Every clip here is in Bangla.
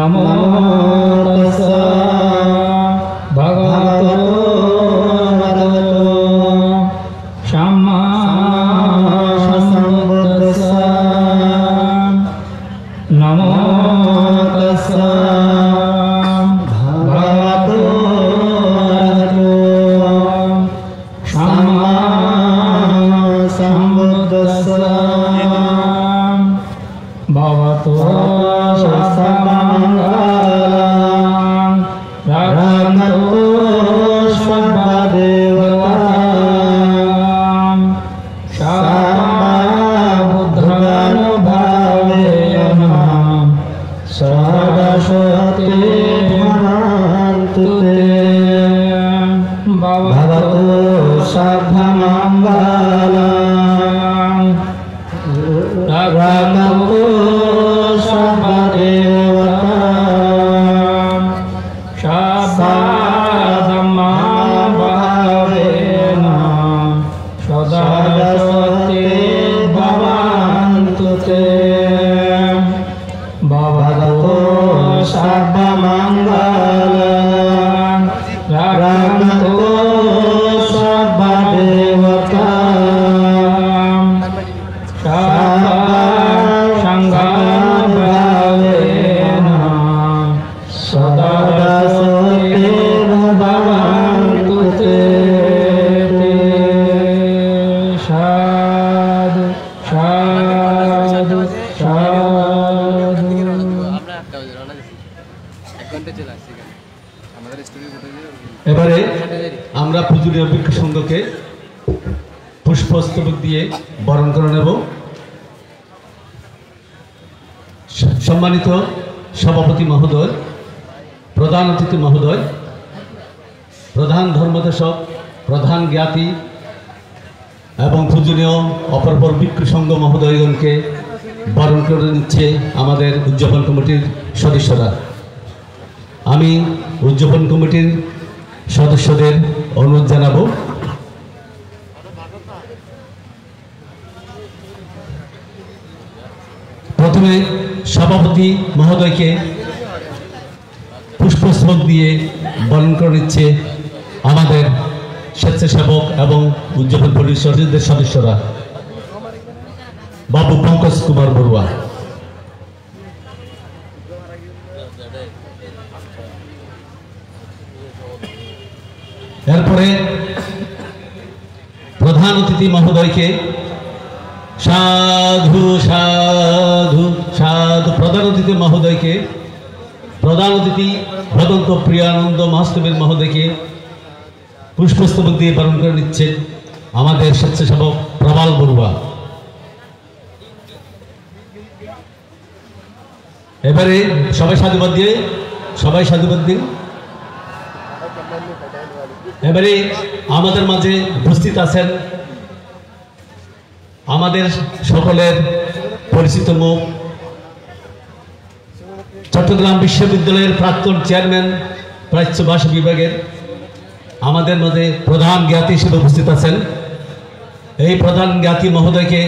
नमो तस्सा भगवतो अरहतो सम्मा सम्बुद्धास्सा नमो तस्सा भगवतो अरहतो सम्मा सम्बुद्धास्सा भवतो सर्वमङ्गलं रक्षन्तु सर्वदेवतां सर्वबुद्धानुभावेन सरस्वती भवन्तु ते भवतु सर्वमङ्गलं रक्षन्तु सर्वदेवतां सर्वधर्मभावेन सरस्वती भवन्तु ते भवतु सर्वमङ्गलं रक्षन्तु सर्वदेवतां सर्वसङ्घभावेन सरस्वती भवन्तु ते साधु साधु साधु। এবারে আমরা পূজনীয় ভিক্ষু সংঘকে পুষ্পস্তবক দিয়ে বরণ করে নেব। সম্মানিত সভাপতি মহোদয়, প্রধান অতিথি মহোদয়, প্রধান ধর্মদেশক, প্রধান জ্ঞাতি এবং পূজনীয় অপরপর ভিক্ষু সংঘ মহোদয়গণকে বরণ করে নিচ্ছে আমাদের উদযাপন কমিটির সদস্যরা। আমি উদযাপন কমিটির সদস্যদের অনুরোধ জানাবো প্রথমে সভাপতি মহোদয়কে পুষ্পস্তবক দিয়ে বরণ করে নিচ্ছে আমাদের স্বেচ্ছাসেবক এবং উদযাপন পরিষদের সদস্যরা। বাবু পঙ্কজ কুমার বড়ুয়া। এরপরে প্রধান অতিথি মহোদয়কে সাধু সাধু সাধু প্রধান অতিথি মহোদয়কে প্রধান অতিথি ভদন্ত প্রিয়ানন্দ মহাস্তবীর মহোদয়কে পুষ্পস্তবক দিয়ে বরণ করে নিচ্ছেন আমাদের স্বেচ্ছাসেবক প্রবাল বড়ুয়া। এবারে সবাই সাধুবাদ দিন। এবারে আমাদের মাঝে উপস্থিত আছেন আমাদের সকলের পরিচিত মুখ, চট্টগ্রাম বিশ্ববিদ্যালয়ের প্রাক্তন চেয়ারম্যান প্রাচ্য ভাষা বিভাগের আমাদের মাঝে প্রধান জ্ঞাতি হিসেবে উপস্থিত আছেন। এই প্রধান জ্ঞাতি মহোদয়কে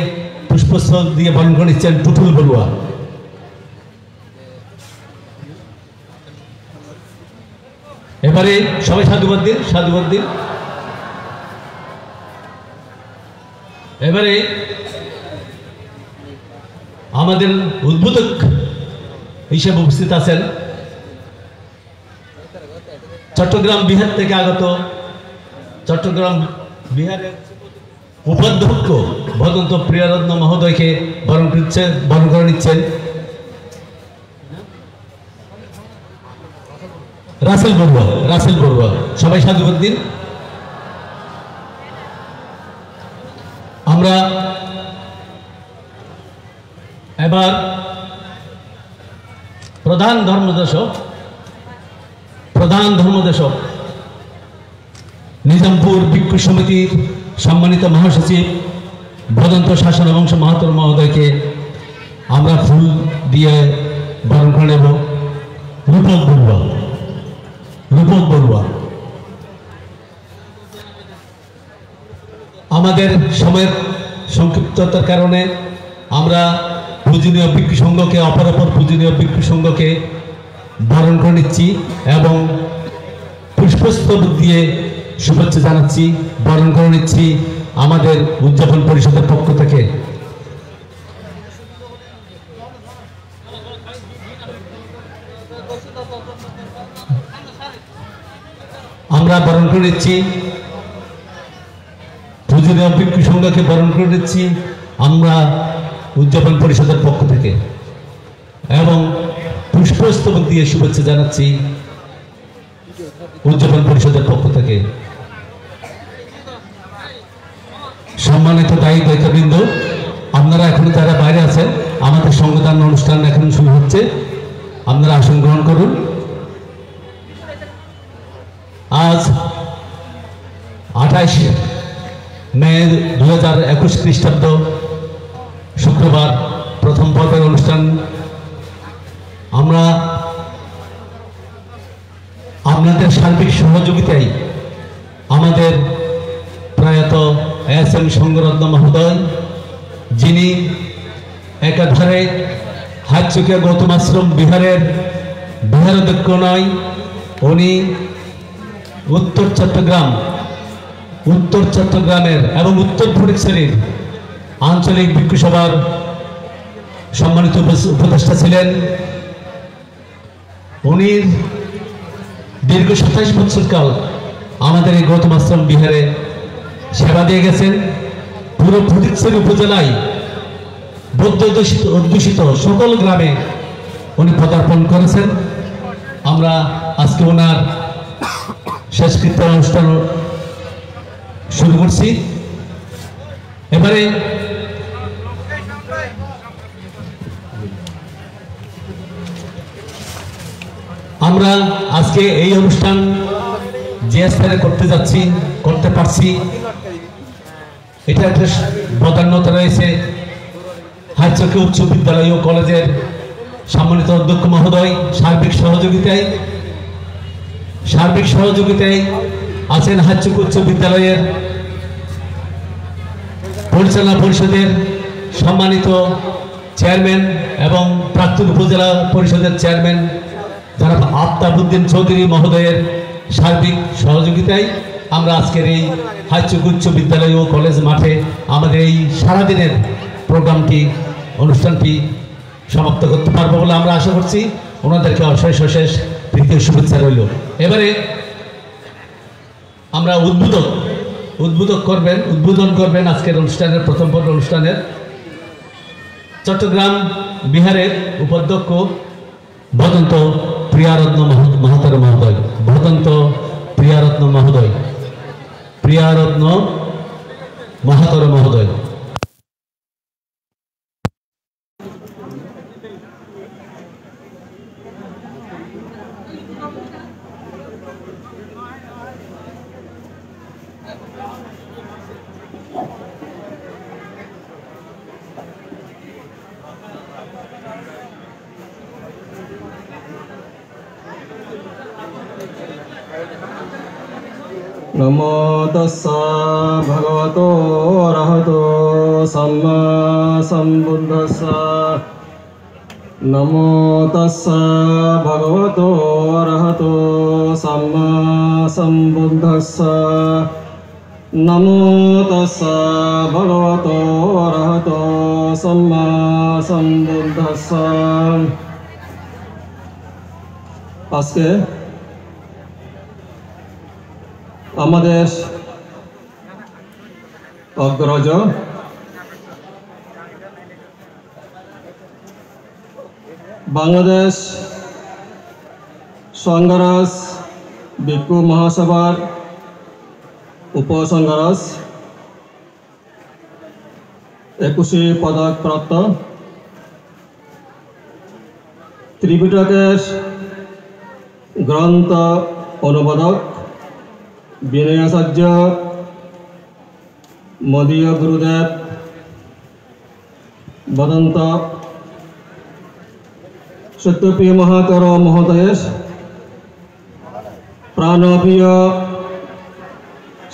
পুষ্পস্তবক দিয়ে বরণ করে নিচ্ছেন টুটুল বড়ুয়া। এবারে সবাই সাধুবাদ দিন। এবারে আমাদের উদ্বোধক হিসেবে উপস্থিত আছেন চট্টগ্রাম বিহার থেকে আগত চট্টগ্রাম বিহারের উপাধ্যক্ষ ভদন্ত প্রিয়ারত্ন মহোদয়কে বরণ করে নিচ্ছেন রাসেল বড়ুয়া। সবাই সাধুবাদ দিন। আমরা এবার প্রধান ধর্মদেশক নিজামপুর ভিক্ষু সমিতির সম্মানিত মহাসচিব ভদন্ত শাসন বংশ মাহাতোর মহোদয়কে আমরা ফুল দিয়ে বরণ করে নেব। রূপক বড়ুয়া। আমাদের সময়ের সংক্ষিপ্ততার কারণে আমরা পূজনীয় ভিক্ষু সংঘকে অপর পূজনীয় ভিক্ষু সংঘকে বরণ করে নিচ্ছি এবং পুষ্পস্তবক দিয়ে শুভেচ্ছা জানাচ্ছি, বরণ করে নিচ্ছি আমাদের উদযাপন পরিষদের পক্ষ থেকে। আমরা বরণ করে নিচ্ছি পূজনীয় ভিক্ষু সংঘকে বরণ করে নিচ্ছি আমরা উদযাপন পরিষদের পক্ষ থেকে এবং পুষ্পস্তবক দিয়ে শুভেচ্ছা জানাচ্ছি উদযাপন পরিষদের পক্ষ থেকে। সম্মানিত দায়িত্ববৃন্দ, আপনারা এখন যারা বাইরে আছেন, আমাদের সংবিধান অনুষ্ঠান এখন শুরু হচ্ছে, আপনারা আসন গ্রহণ করুন। আজ 28 মে 2021 খ্রিস্টাব্দ শুক্রবার প্রথম পর্বের অনুষ্ঠান। আমরা আপনাদের সার্বিক সহযোগিতায় আমাদের প্রয়াত এস.এম. সংঘরত্ন মহোদয়, যিনি একাধারে হাটচুকিয়া গৌতম আশ্রম বিহারের বিহারাধ্যক্ষ নয়, উনি উত্তর চট্টগ্রামের এবং উত্তর ফটিকছড়ির আঞ্চলিক ভিক্ষু সভার সম্মানিত উপদেষ্টা ছিলেন। উনি দীর্ঘ 27 বছরকাল আমাদের এই গৌতম আশ্রম বিহারে সেবা দিয়ে গেছেন। পুরো ফটিকছড়ি উপজেলায় বৌদ্ধ অধ্যুষিত সকল গ্রামে উনি পদার্পণ করেছেন। আমরা আজকে ওনার শেষকৃত্য অনুষ্ঠান শুরু করছি। এবারে আমরা আজকে এই অনুষ্ঠান যে স্থানে করতে পারছি, এটা একটা প্রাধান্যতা রয়েছে হাটচুকিয়া উচ্চ বিদ্যালয় ও কলেজের সম্মানিত অধ্যক্ষ মহোদয় সার্বিক সহযোগিতায় আছেন হাটচুকিয়া উচ্চ বিদ্যালয়ের পরিচালনা পরিষদের সম্মানিত চেয়ারম্যান এবং প্রাক্তন উপজেলা পরিষদের চেয়ারম্যান জনাব আফতাবউদ্দিন চৌধুরী মহোদয়ের সার্বিক সহযোগিতায় আমরা আজকের এই হাটচুকিয়া উচ্চ বিদ্যালয় ও কলেজ মাঠে আমাদের এই সারাদিনের অনুষ্ঠানটি সমাপ্ত করতে পারবো বলে আমরা আশা করছি। ওনাদেরকে অশেষ প্রীতি শুভেচ্ছা রইল। এবারে আমরা উদ্বোধন করবেন আজকের অনুষ্ঠানের প্রথম পর্ব অনুষ্ঠানের চট্টগ্রাম বিহারের উপাধ্যক্ষ ভদন্ত প্রিয়ারত্ন মহাতর মহোদয়। नमो तस्सा भगवतो अरहतो सम्मा सम्बुद्धस्सा। नमो तस्सा भगवतो अरहतो सम्मा सम्बुद्धस्सा। नमो तस्सा भगवतो अरहतो सम्मा सम्बुद्धस्सा। আজকে আমাদের অগ্রজ বাংলাদেশ সংঘরাজ ভিক্ষু মহাসভার উপসংঘরাজ 21 পদক প্রাপ্ত ত্রিপিটকের গ্রন্থ অনুবাদক বিনয়াচার্য মদীয় গুরুদেব বদন্ত সত্যপ্রিয় মহাতর মহোদয়ের প্রাণপ্রিয়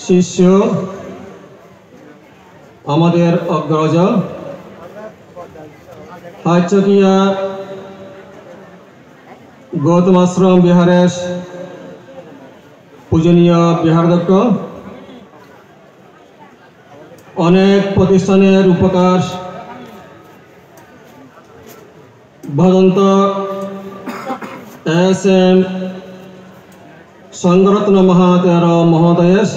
শিষ্য আমাদের অগ্রজ হাটচুকিয়া গৌতম আশ্রম বিহারের পূজনীয় বিহারাধ্যক্ষ, অনেক প্রতিষ্ঠানের উপকার ভদন্ত এস.এম. সংঘরত্ন মহাতের মহোদয়ের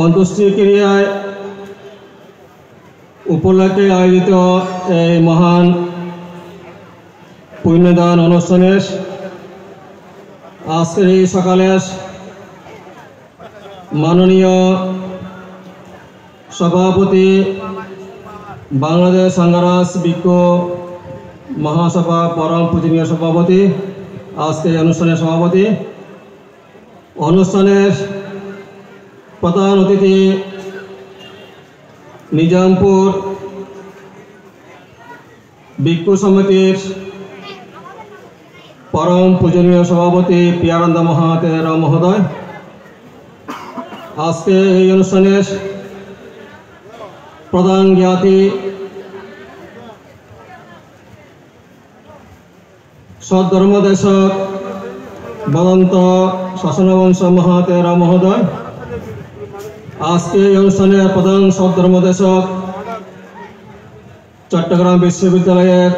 অন্ত্যেষ্টিক্রিয়ায় উপলক্ষে আয়োজিত এই মহান পুণ্যদান অনুষ্ঠানের আজকের এই সকালে মাননীয় সভাপতি বাংলাদেশ সংঘরাজ ভিক্ষু মহাসভা পরম পূজনীয় সভাপতি, আজকে অনুষ্ঠানের সভাপতি, অনুষ্ঠানের প্রধান অতিথি নিজামপুর ভিক্ষু সমিতির পরম পূজনীয় সভাপতি প্রিয়ানন্দ মহাতের মহোদয়, আজকে এই অনুষ্ঠানের প্রধান জ্ঞাতি সদ্ধর্মদেশক বদন্ত শাসনবংশ মহাতের মহোদয়, আজকে এই অনুষ্ঠানের প্রধান সদ্ধর্মদেশক চট্টগ্রাম বিশ্ববিদ্যালয়ের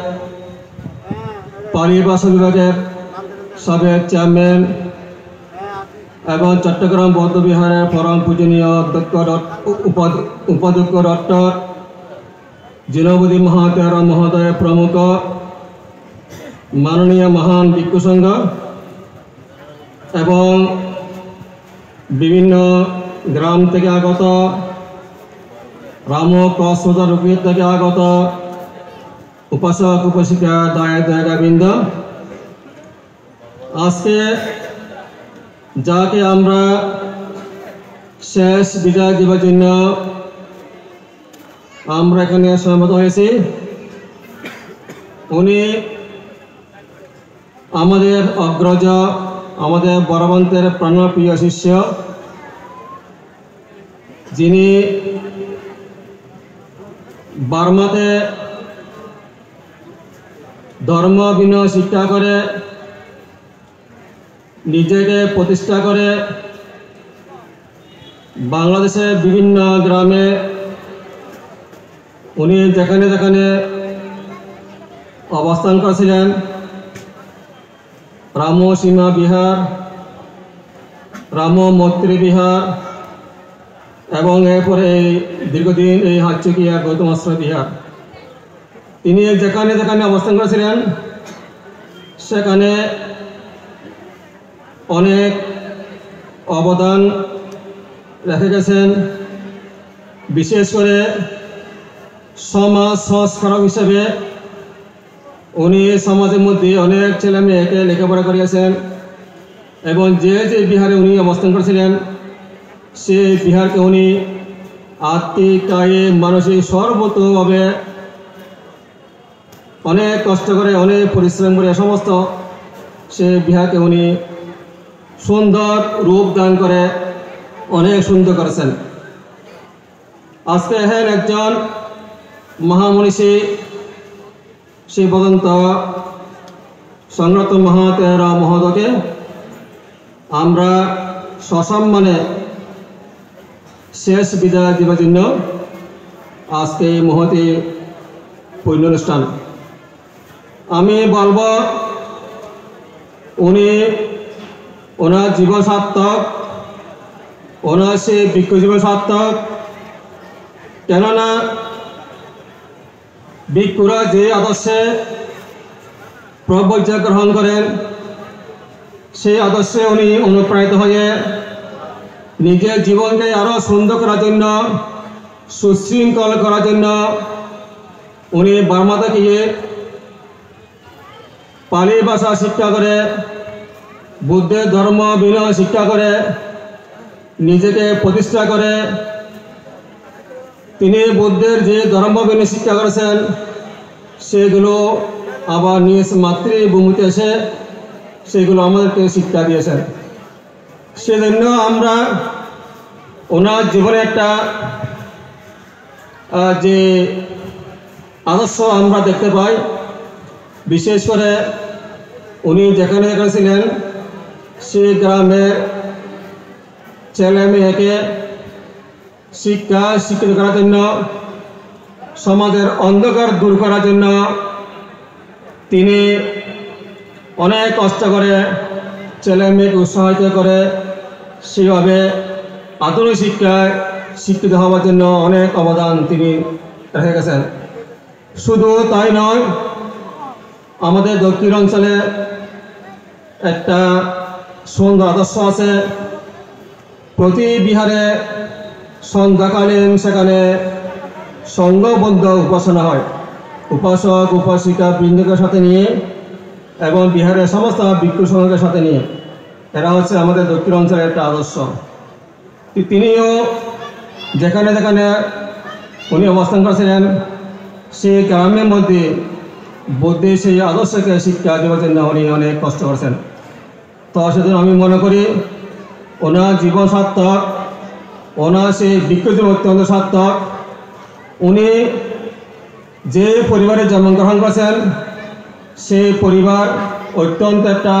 পালি ভাষা বিভাগের সাবেক চেয়ারম্যান এবং চট্টগ্রাম বৌদ্ধ বিহারের পরম পূজনীয় উপাধ্যক্ষ ডক্টর জিনবুদ্দিন মহাতের মহোদয় প্রমুখ, মাননীয় মহান ভিক্ষু সংঘ এবং বিভিন্ন গ্রাম থেকে আগত রাম কসমতা রূপী থেকে আগত উপাসক উপাসিকা দায়িকা-বৃন্দ, আজকে যাকে আমরা শেষ বিদায় দেওয়ার জন্য আমরা এখানে সমবেত হয়েছি, উনি আমাদের অগ্রজ, আমাদের বড়বন্তের প্রাণপ্রিয় শিষ্য, যিনি বার্মাতে ধর্ম বিনয় শিক্ষা করে নিজেকে প্রতিষ্ঠা করে বাংলাদেশের বিভিন্ন গ্রামে উনি যেখানে যেখানে অবস্থান করেছিলেন, রামসীমা বিহার, রাম মৈত্রী বিহার এবং এরপরে এই দীর্ঘদিন এই হাটচুকিয়া গৌতম আশ্রম বিহার, তিনি যেখানে যেখানে অবস্থান করেছিলেন সেখানে অনেক অবদান রেখে গেছেন। বিশেষ করে সমাজ সংস্কারক হিসেবে উনি সমাজের মধ্যে অনেক ছেলে মেয়েকে লেখাপড়া করিয়েছেন এবং যে যে বিহারে উনি অবস্থান করেছিলেন সেই বিহারকে উনি আর্থিক, কায়ে, মানসিক সর্বতভাবে অনেক কষ্ট করে অনেক পরিশ্রম করে সমস্ত সে বিহারকে উনি সুন্দর রূপ দান করে অনেক সুন্দর করেছেন। আজকে হ্যাঁ একজন মহামনীষী শ্রী বদন্ত সংঘরত্ন মহাতের মহোদয়কে আমরা সসম্মানে শেষ বিদায় দেওয়ার জন্য আজকে এই মহতি পুণ্য অনুষ্ঠান। আমি বলব উনি ওনার জীবন সার্থক, ওনার সে ভিক্ষু জীবন সার্থক, কেননা ভিক্ষুরা যে আদর্শে প্রবজ্ঞা গ্রহণ করেন সেই আদর্শে উনি অনুপ্রাণিত হয়ে নিজের জীবনকে আরও সুন্দর করার জন্য, সুশৃঙ্খল করার জন্য উনি বার্মাতে গিয়ে পালি ভাষা শিক্ষা করে, বুদ্ধের ধর্ম বিনয় শিক্ষা করে নিজেকে প্রতিষ্ঠা করে তিনি বুদ্ধের যে ধর্ম বিনয় শিক্ষা করেছেন সেগুলো আবার নিজ মাতৃভূমিতে এসে সেগুলো আমাদেরকে শিক্ষা দিয়েছেন। সেজন্য আমরা ওনার জীবনে একটা যে আদর্শ আমরা দেখতে পাই বিশেষ করে উনি যেখানে যেখানে ছিলেন সেই গ্রামের ছেলে মেয়েকে শিক্ষিত করার জন্য, সমাজের অন্ধকার দূর করার জন্য তিনি অনেক কষ্ট করে ছেলে মেয়েকে উৎসাহিত করে সেভাবে আধুনিক শিক্ষায় শিক্ষিত হওয়ার জন্য অনেক অবদান তিনি রেখে গেছেন। শুধু তাই নয়, আমাদের দক্ষিণ অঞ্চলে একটা সুন্দর আদর্শ আছে। প্রতি বিহারে সন্ধ্যাকালীন সেখানে সংঘবদ্ধ উপাসনা হয়, উপাসক উপাসিকা বৃন্দকে সাথে নিয়ে এবং বিহারের সমস্ত ভিক্ষু সংঘকে সাথে নিয়ে। এরা হচ্ছে আমাদের দক্ষিণ অঞ্চলের একটা আদর্শ। তিনিও যেখানে যেখানে উনি অবস্থান করেছিলেন সেই গ্রামের মধ্যে বুদ্ধি সেই আদর্শকে শিক্ষা দেওয়ার জন্য উনি অনেক কষ্ট করেছেন। তো সেজন্য আমি মনে করি ওনার জীবন সার্থক, ওনার সেই ভিক্ষু জীবন অত্যন্ত সার্থক। উনি যে পরিবারে জন্মগ্রহণ করেছেন সেই পরিবার অত্যন্ত একটা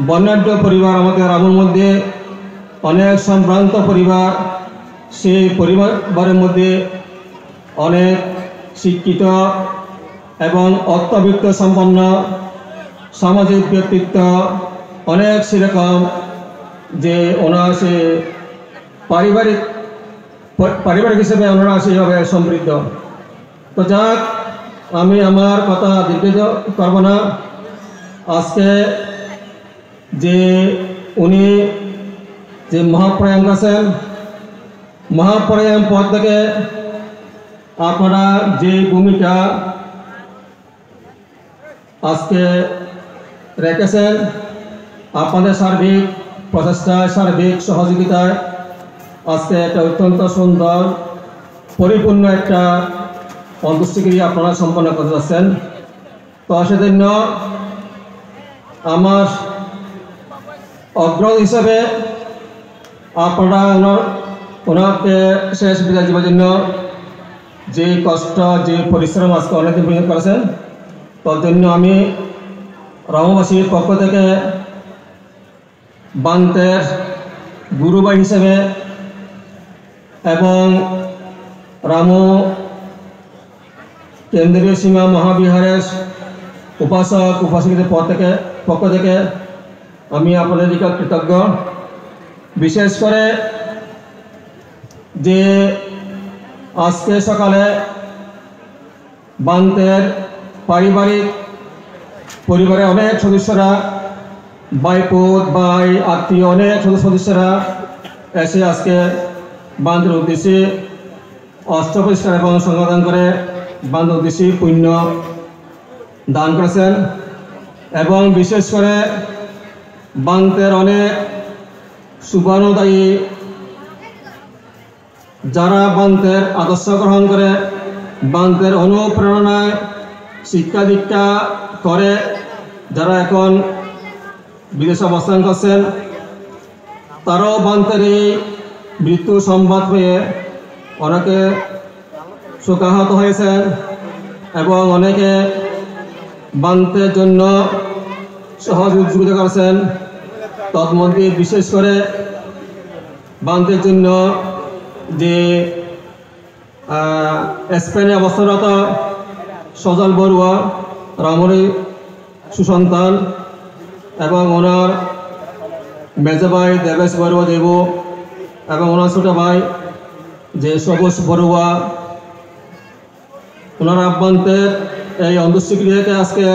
বর্ণাঢ্য পরিবার। আমাদের রামুর মধ্যে অনেক সম্ভ্রান্ত পরিবার। সেই পরিবারের মধ্যে অনেক শিক্ষিত এবং অর্থবিত্ত সম্পন্ন সামাজিক ব্যক্তিত্ব অনেক সেরকম, যে ওনার সে পারিবারিক হিসেবে ওনারা সেইভাবে সমৃদ্ধ। তো যাক, আমি আমার কথা দীর্ঘিত করব না। আজকে যে উনি যে মহাপ্রয়াণ আছেন, মহাপ্রয়াণ পদ থেকে আপনারা যে ভূমিকা আজকে রেখেছেন, আপনাদের সার্বিক প্রচেষ্টায় সার্বিক সহযোগিতায় আজকে একটা অত্যন্ত সুন্দর পরিপূর্ণ একটা অন্ত্যেষ্টিক্রিয়া আপনারা সম্পন্ন করতে যাচ্ছেন। তো সেজন্য আমার অগ্রজ হিসাবে আপনারা ওনাকে শেষ বিদায় দেওয়ার জন্য যে কষ্ট যে পরিশ্রম আজকে অনেকদিন পর্যন্ত করেছেন, তার জন্য আমি রামবাসীর পক্ষ থেকে বান্তের গুরুভাই হিসেবে এবং রামু কেন্দ্রীয় সীমা মহাবিহারের উপাসক উপাসিকাদের পক্ষ থেকে আমি আপনাদের দিকে কৃতজ্ঞ। বিশেষ করে যে আজকে সকালে বান্তের পরিবারের অনেক সদস্যরা, ভাইপোত ভাই আত্মীয় অনেক সদস্যরা এসে আজকে বান্তের উদ্দেশ্যে অস্ত্র পরিষ্কার এবং সংগঠন করে বান্তের উদ্দেশ্যে পুণ্য দান করেছেন। এবং বিশেষ করে বান্তের অনেক শুভানুদায়ী যারা বান্তের আদর্শ গ্রহণ করে, বান্তের অনুপ্রেরণায় শিক্ষা দীক্ষা করে, যারা এখন বিদেশে অবস্থান করছেন, তারাও বান্তের এই মৃত্যু সংবাদ পেয়ে অনেকে শোকাহত হয়েছেন এবং অনেকে বান্তের জন্য সহযোগিতা করেছেন। তন্মধ্যে বিশেষ করে বান্তের জন্য যে স্পেনে অবস্থানরত সজল বড়ুয়া, রামরি সুসন্তান, এবং ওনার মেজো ভাই দেবেশ বড়ুয়া দেব এবং ওনার ছোট ভাই যে সবুজ বড়ুয়া, ওনার আহ্বান্তের এই অন্ত্যেষ্টিক্রিয়াকে আজকে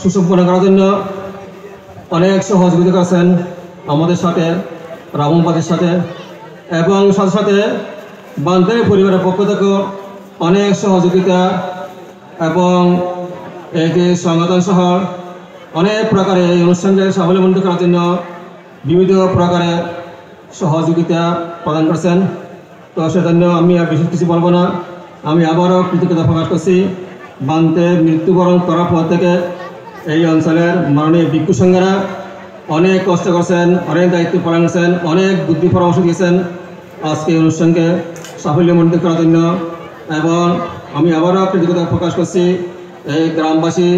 সুসম্পন্ন করার জন্য অনেক সহযোগিতা করেছেন আমাদের সাথে, রামবাদের সাথে, এবং সাথে সাথে বান্তের পরিবারের পক্ষ থেকে অনেক সহযোগিতা এবং এই যে সংগঠন সহ অনেক প্রকারে এই অনুষ্ঠানকে স্বাবলম্বী করার জন্য বিবিধ প্রকারে সহযোগিতা প্রদান করেছেন। তো সেজন্য আমি আর বিশেষ কিছু বলবো না। আমি আবারও কৃতজ্ঞতা প্রকাশ করছি। বান্তের মৃত্যুবরণ করার পর থেকে এই অঞ্চলের মাননীয় ভিক্ষু সংঘরা অনেক কষ্ট করছেন, অনেক দায়িত্ব পালন করেছেন, অনেক বুদ্ধি পরামর্শ দিয়েছেন আজকে এই অনুষ্ঠানকে সাফল্যমণ্ডিত করার জন্য। এবং আমি আবারও কৃতজ্ঞতা প্রকাশ করছি এই গ্রামবাসী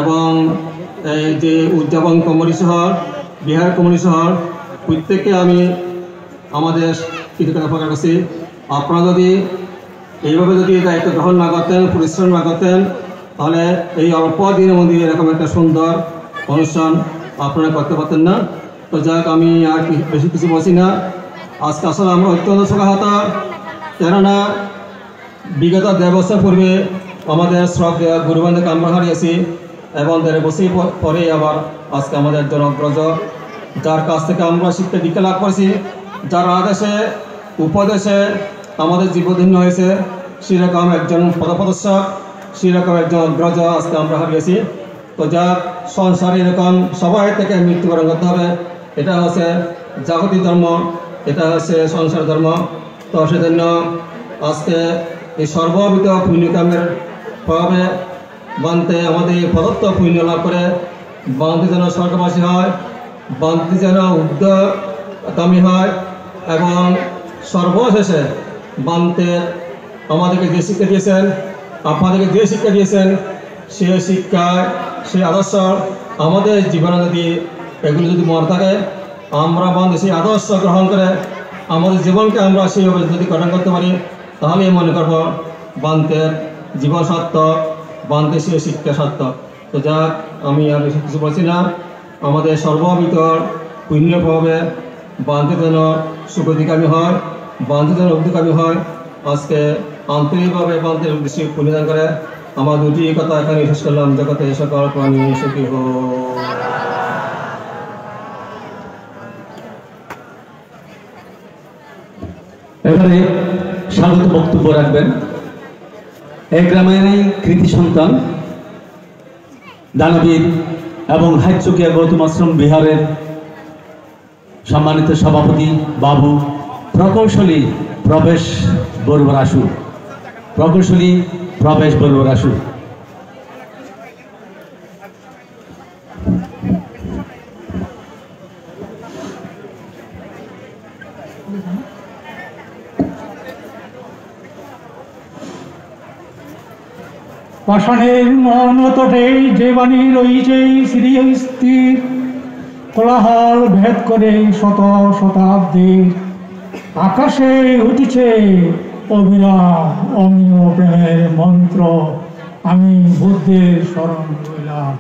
এবং এই যে উদযাপন কমিটি সহ বিহার কমিটি সহ প্রত্যেককে আমি আমাদের কৃতজ্ঞতা প্রকাশ করছি। আপনারা যদি এইভাবে যদি দায়িত্ব গ্রহণ না করতেন, পরিশ্রম না করতেন, তাহলে এই অল্প দিনের মধ্যে এরকম একটা সুন্দর অনুষ্ঠান আপনারা করতে পারতেন না। তো যাক, আমি আর বেশি কিছু বলছি না। আজকে আসলে আমরা অত্যন্ত শোকাহত, কেননা বিগত 1.5 বছর পূর্বে আমাদের শ্রদ্ধেয় গুরুবান্ধবকে আমরা হারিয়েছি এবং 1.5 বছর পরে আবার আজকে আমাদের একজন অগ্রজ, যার কাছ থেকে আমরা শিক্ষা দীক্ষা লাভ করেছি, যার আদেশে উপদেশে আমাদের জীবধন্য হয়েছে, সেরকম একজন পদপ্রদর্শক, সেরকম একজন অগ্রজ আজকে আমরা হারিয়েছি। তো যাক, সংসারে এরকম সবাই থেকে মৃত্যুবরণ করতে হবে, এটা হচ্ছে জাগতিক ধর্ম, এটা হচ্ছে সংসার ধর্ম। তো সেজন্য আজকে এই সর্ববিধ পুণ্যকামের প্রভাবে বান্তে আমাদের প্রদত্ত পুণ্য লাভ করে বান্তি যেন স্বর্গবাসী হয়, বান্তি যেন উদ্যমী হয় এবং সর্বশেষে বান্তে আমাদেরকে যে শিক্ষা দিয়েছেন, আপনাদেরকে যে শিক্ষা দিয়েছেন, সে শিক্ষায় সেই আদর্শ আমাদের জীবনে যদি এগুলো যদি মনে থাকে, আমরা বান্তে সেই আদর্শ গ্রহণ করে আমাদের জীবনকে আমরা সেইভাবে যদি গঠন করতে পারি, তাহলে মনে করব বান্তের জীবন সার্থক, বান্তে সে শিক্ষা সার্থক। তো যাক, আমি আর বেশি কিছু বলছি না। আমাদের সর্বভিতর পুণ্য প্রভাবে বান্তে যেন সুগতিকামী হয়, বান্তে যেন উদ্যোগকামী হয়, আজকে আন্তরিকভাবে বান্তের উদ্দেশ্যে পুণ্যদান করে আমার দুটি কথা এখানে শেষ করলাম। জগতে সকল প্রাণী সুখী হোক। এবারে স্বাগত বক্তব্য রাখবেন এই গ্রামেরই কৃতি সন্তান, দানবীর এবং হাইচকিয়া গৌতম আশ্রম বিহারের সম্মানিত সভাপতি বাবু প্রকৌশলী প্রবেশ বরুয়ারাসু, প্রকৌশলী প্রবেশ বরুয়ারাসু। পাষাণের মনতটে যে বাণী রইছে শ্রীস্থির, কোলাহল ভেদ করে শত শতাব্দীর, আকাশে উঠিছে অবিরাম অমীয় প্রেমের মন্ত্র, আমি বুদ্ধের শরণ লইলাম।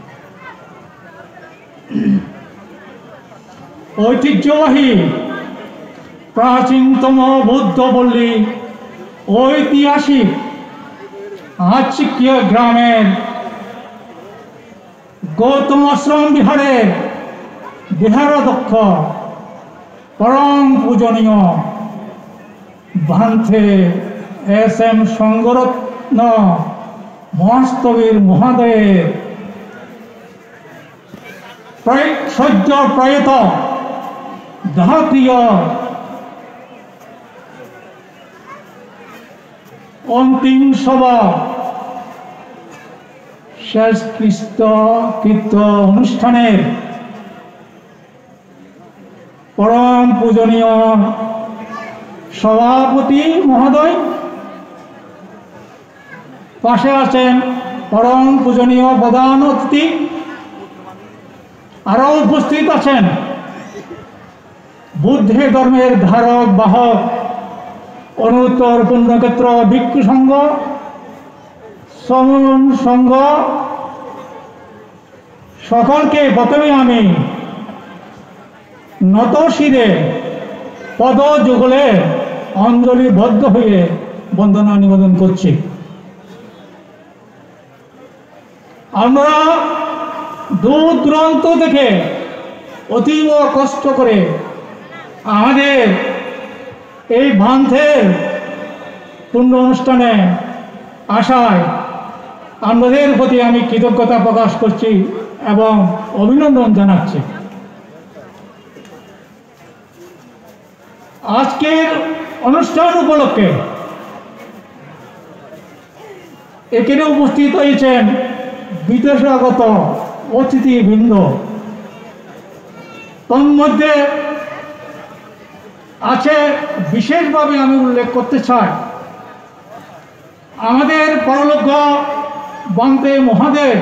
ঐতিহ্যবাহী প্রাচীনতম বৌদ্ধ পল্লী ঐতিহাসিক হাইচকিয়া গ্রামের গৌতম আশ্রম বিহারের বিহারাধ্যক্ষ পরম পূজনীয় ভান্তে SM সঙ্গরত্ন মহাস্তবীর মহাদয়ের সদ্য প্রয়াত দাহপ্রিয় অন্তিম সভা শেষকৃত্য অনুষ্ঠানের পরম পূজনীয় সভাপতি মহোদয়, পাশে আছেন পরম পূজনীয় প্রধান অতিথি, আরও উপস্থিত আছেন বুদ্ধ ধর্মের ধারক বাহক অনুত্তর পুণ্যক্ষেত্র ভিক্ষু সংঘ, সমন সংঘ, সকলকে প্রথমে আমি নত শিরে পদ যুগলে অঞ্জলিবদ্ধ হয়ে বন্দনা নিবেদন করছি। আমরা দূর দূরান্ত থেকে অতীব কষ্ট করে আমাদের এই ভান্তের পূর্ণ অনুষ্ঠানে আসায় আপনাদের প্রতি আমি কৃতজ্ঞতা প্রকাশ করছি এবং অভিনন্দন জানাচ্ছি। আজকের অনুষ্ঠান উপলক্ষে এখানে উপস্থিত হয়েছেন বিদেশাগত অতিথিবৃন্দ, তন্মধ্যে আছে বিশেষভাবে আমি উল্লেখ করতে চাই আমাদের পরলোক বান্তে মহাদেব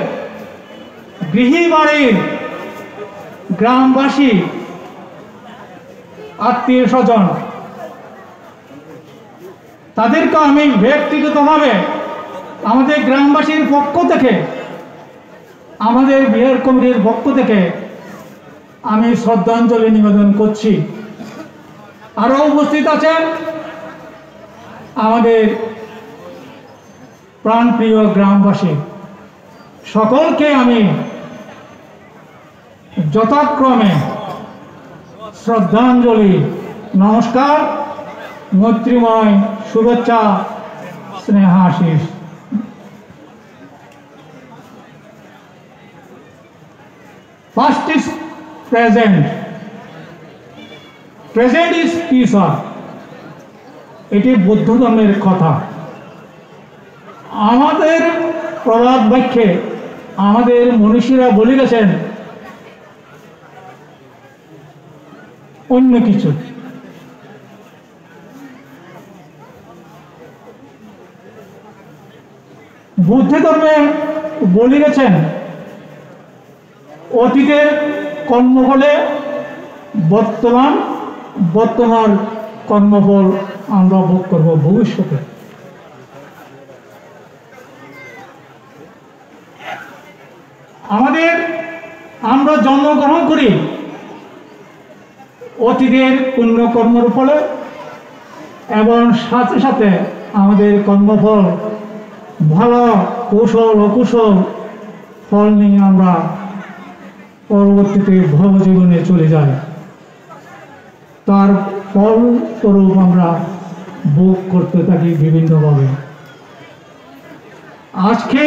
গৃহী বাড়ির গ্রামবাসী, আত্মীয় স্বজন, তাদেরকে আমি ব্যক্তিগতভাবে আমাদের গ্রামবাসীর পক্ষ থেকে, আমাদের বিহার কমিটির পক্ষ থেকে আমি শ্রদ্ধাঞ্জলি নিবেদন করছি। আরও উপস্থিত আছেন আমাদের প্রাণপ্রিয় গ্রামবাসী, সকলকে আমি যথাক্রমে শ্রদ্ধাঞ্জলি, নমস্কার, মৈত্রীময় শুভেচ্ছা, Snehashis. First is present. Present is peace. এটি বৌদ্ধ ধর্মের কথা। আমাদের প্রবাদ বাক্যে আমাদের মনীষীরা বলে গেছেন অন্য কিছু। বুদ্ধ ধর্মে বলে গেছেন অতীতের কর্মফলে বর্তমান কর্মফল আমরা ভোগ করব ভবিষ্যতে। আমরা জন্মগ্রহণ করি অতীতের পুণ্যকর্মের ফলে, এবং সাথে সাথে আমাদের কর্মফল ভালো কুশল অকুশল ফল নিয়ে আমরা পরবর্তীতে ভবজীবনে চলে যাই। তার ফলস্বরূপ আমরা ভোগ করতে থাকি বিভিন্নভাবে। আজকে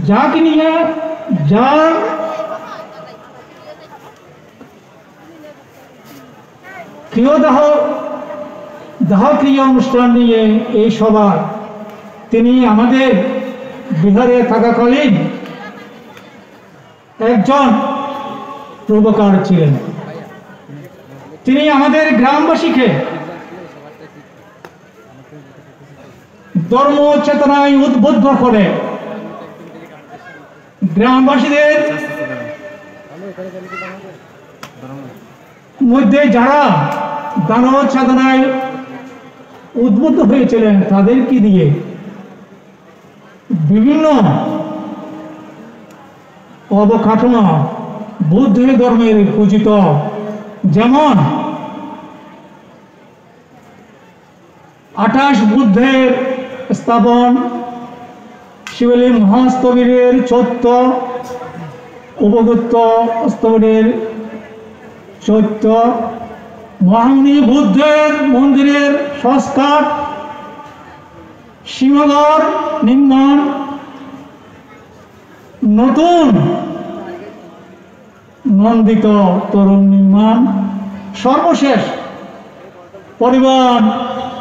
যাকে নিয়ে যার দাহক্রিয়া অনুষ্ঠান নিয়ে এই সভা, তিনি আমাদের বিহারে থাকাকালীন একজন প্রভোকার ছিলেন। তিনি আমাদের গ্রামবাসীকে ধর্ম চেতনায় উদ্বুদ্ধ করে গ্রামবাসীদের মধ্যে যারা ধর্ম চেতনায় উদ্বুদ্ধ হয়েছিলেন তাদেরকে দিয়ে বিভিন্ন অবকাঠামো বুদ্ধ ধর্মের পূজিত, যেমন 28 বুদ্ধের স্থাপন, শিবলী মহাস্তবীরের চৈত্য, উপগুপ্ত স্তবীরের চৈত্য, মহামুনি বুদ্ধের মন্দিরের সংস্কার, সিংহগড় নির্মাণ, নতুন নন্দিত তরুণ নির্মাণ, সর্বশেষ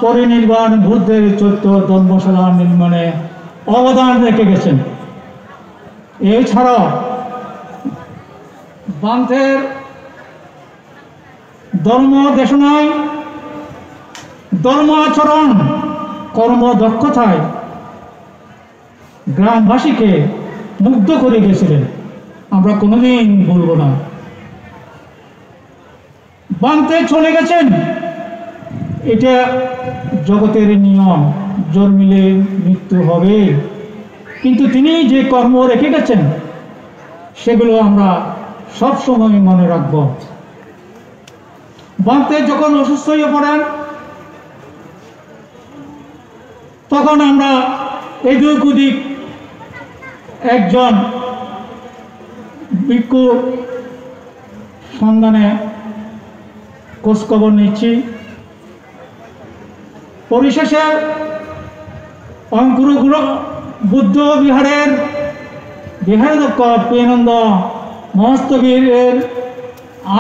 পরিনির্বাণ বুদ্ধের চৈত্য ধর্মশালা নির্মাণে অবদান রেখে গেছেন। এছাড়াও বান্তের ধর্ম দেশনায়, ধর্ম আচরণ, কর্মদক্ষতায় গ্রামবাসীকে মুগ্ধ করে গেছিলেন, আমরা কোনোদিন বলবো না। বান্তে চলে গেছেন, এটা জগতের নিয়ম, জন্মিলে মৃত্যু হবে, কিন্তু তিনি যে কর্ম রেখে গেছেন সেগুলো আমরা সব সময় মনে রাখব। বান্তে যখন অসুস্থ হয়ে পড়েন তখন আমরা এদিক ওদিক একজন ভিক্ষু সন্ধানে খোঁজখবর নিচ্ছি। পরিশেষে অঙ্কুর বুদ্ধ বিহারের বিহারাধ্যক্ষ প্রিয়ানন্দ মহাস্তবীরের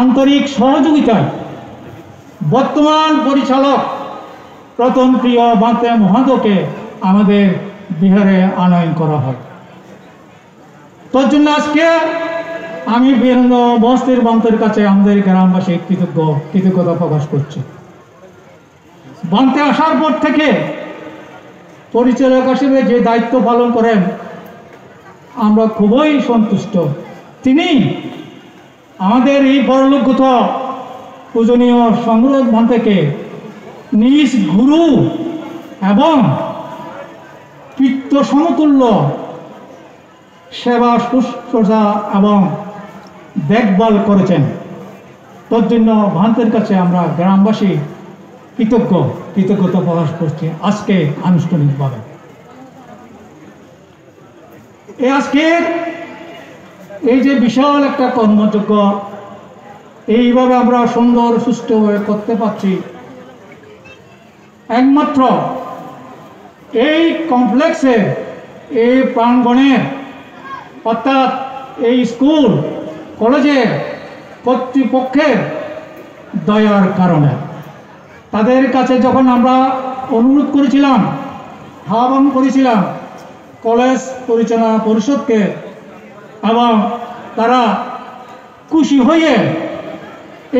আন্তরিক সহযোগিতায় বর্তমান পরিচালক প্রথম প্রিয় বান্তে মহাদকে আমাদের বিহারে আনয়ন করা হয়। তোর জন্য আজকে আমি বীরেন্দ্র মহাস্তির বান্তের কাছে আমাদের গ্রামবাসী কৃতজ্ঞতা প্রকাশ করছি। বান্তে আসার পর থেকে পরিচালক হিসেবে যে দায়িত্ব পালন করেন আমরা খুবই সন্তুষ্ট। তিনি আমাদের এই পরলোকগত পূজনীয় সংগ্রহ থেকে নিজ গুরু এবং পিতৃ সমতুল্য সেবা শুশ্রূষা এবং দেখভাল করেছেন। তোর জন্য ভান্তের কাছে আমরা গ্রামবাসী কৃতজ্ঞতা প্রকাশ করছি আজকে আনুষ্ঠানিকভাবে। আজকের এই যে বিশাল একটা কর্মযজ্ঞ এইভাবে আমরা সুন্দর সুষ্ঠুভাবে করতে পারছি, একমাত্র এই কমপ্লেক্সের এই প্রাঙ্গণের অর্থাৎ এই স্কুল কলেজের কর্তৃপক্ষের দয়ার কারণে। তাদের কাছে যখন আমরা অনুরোধ করেছিলাম, আহ্বান করেছিলাম কলেজ পরিচালনা পরিষদকে, এবং তারা খুশি হয়ে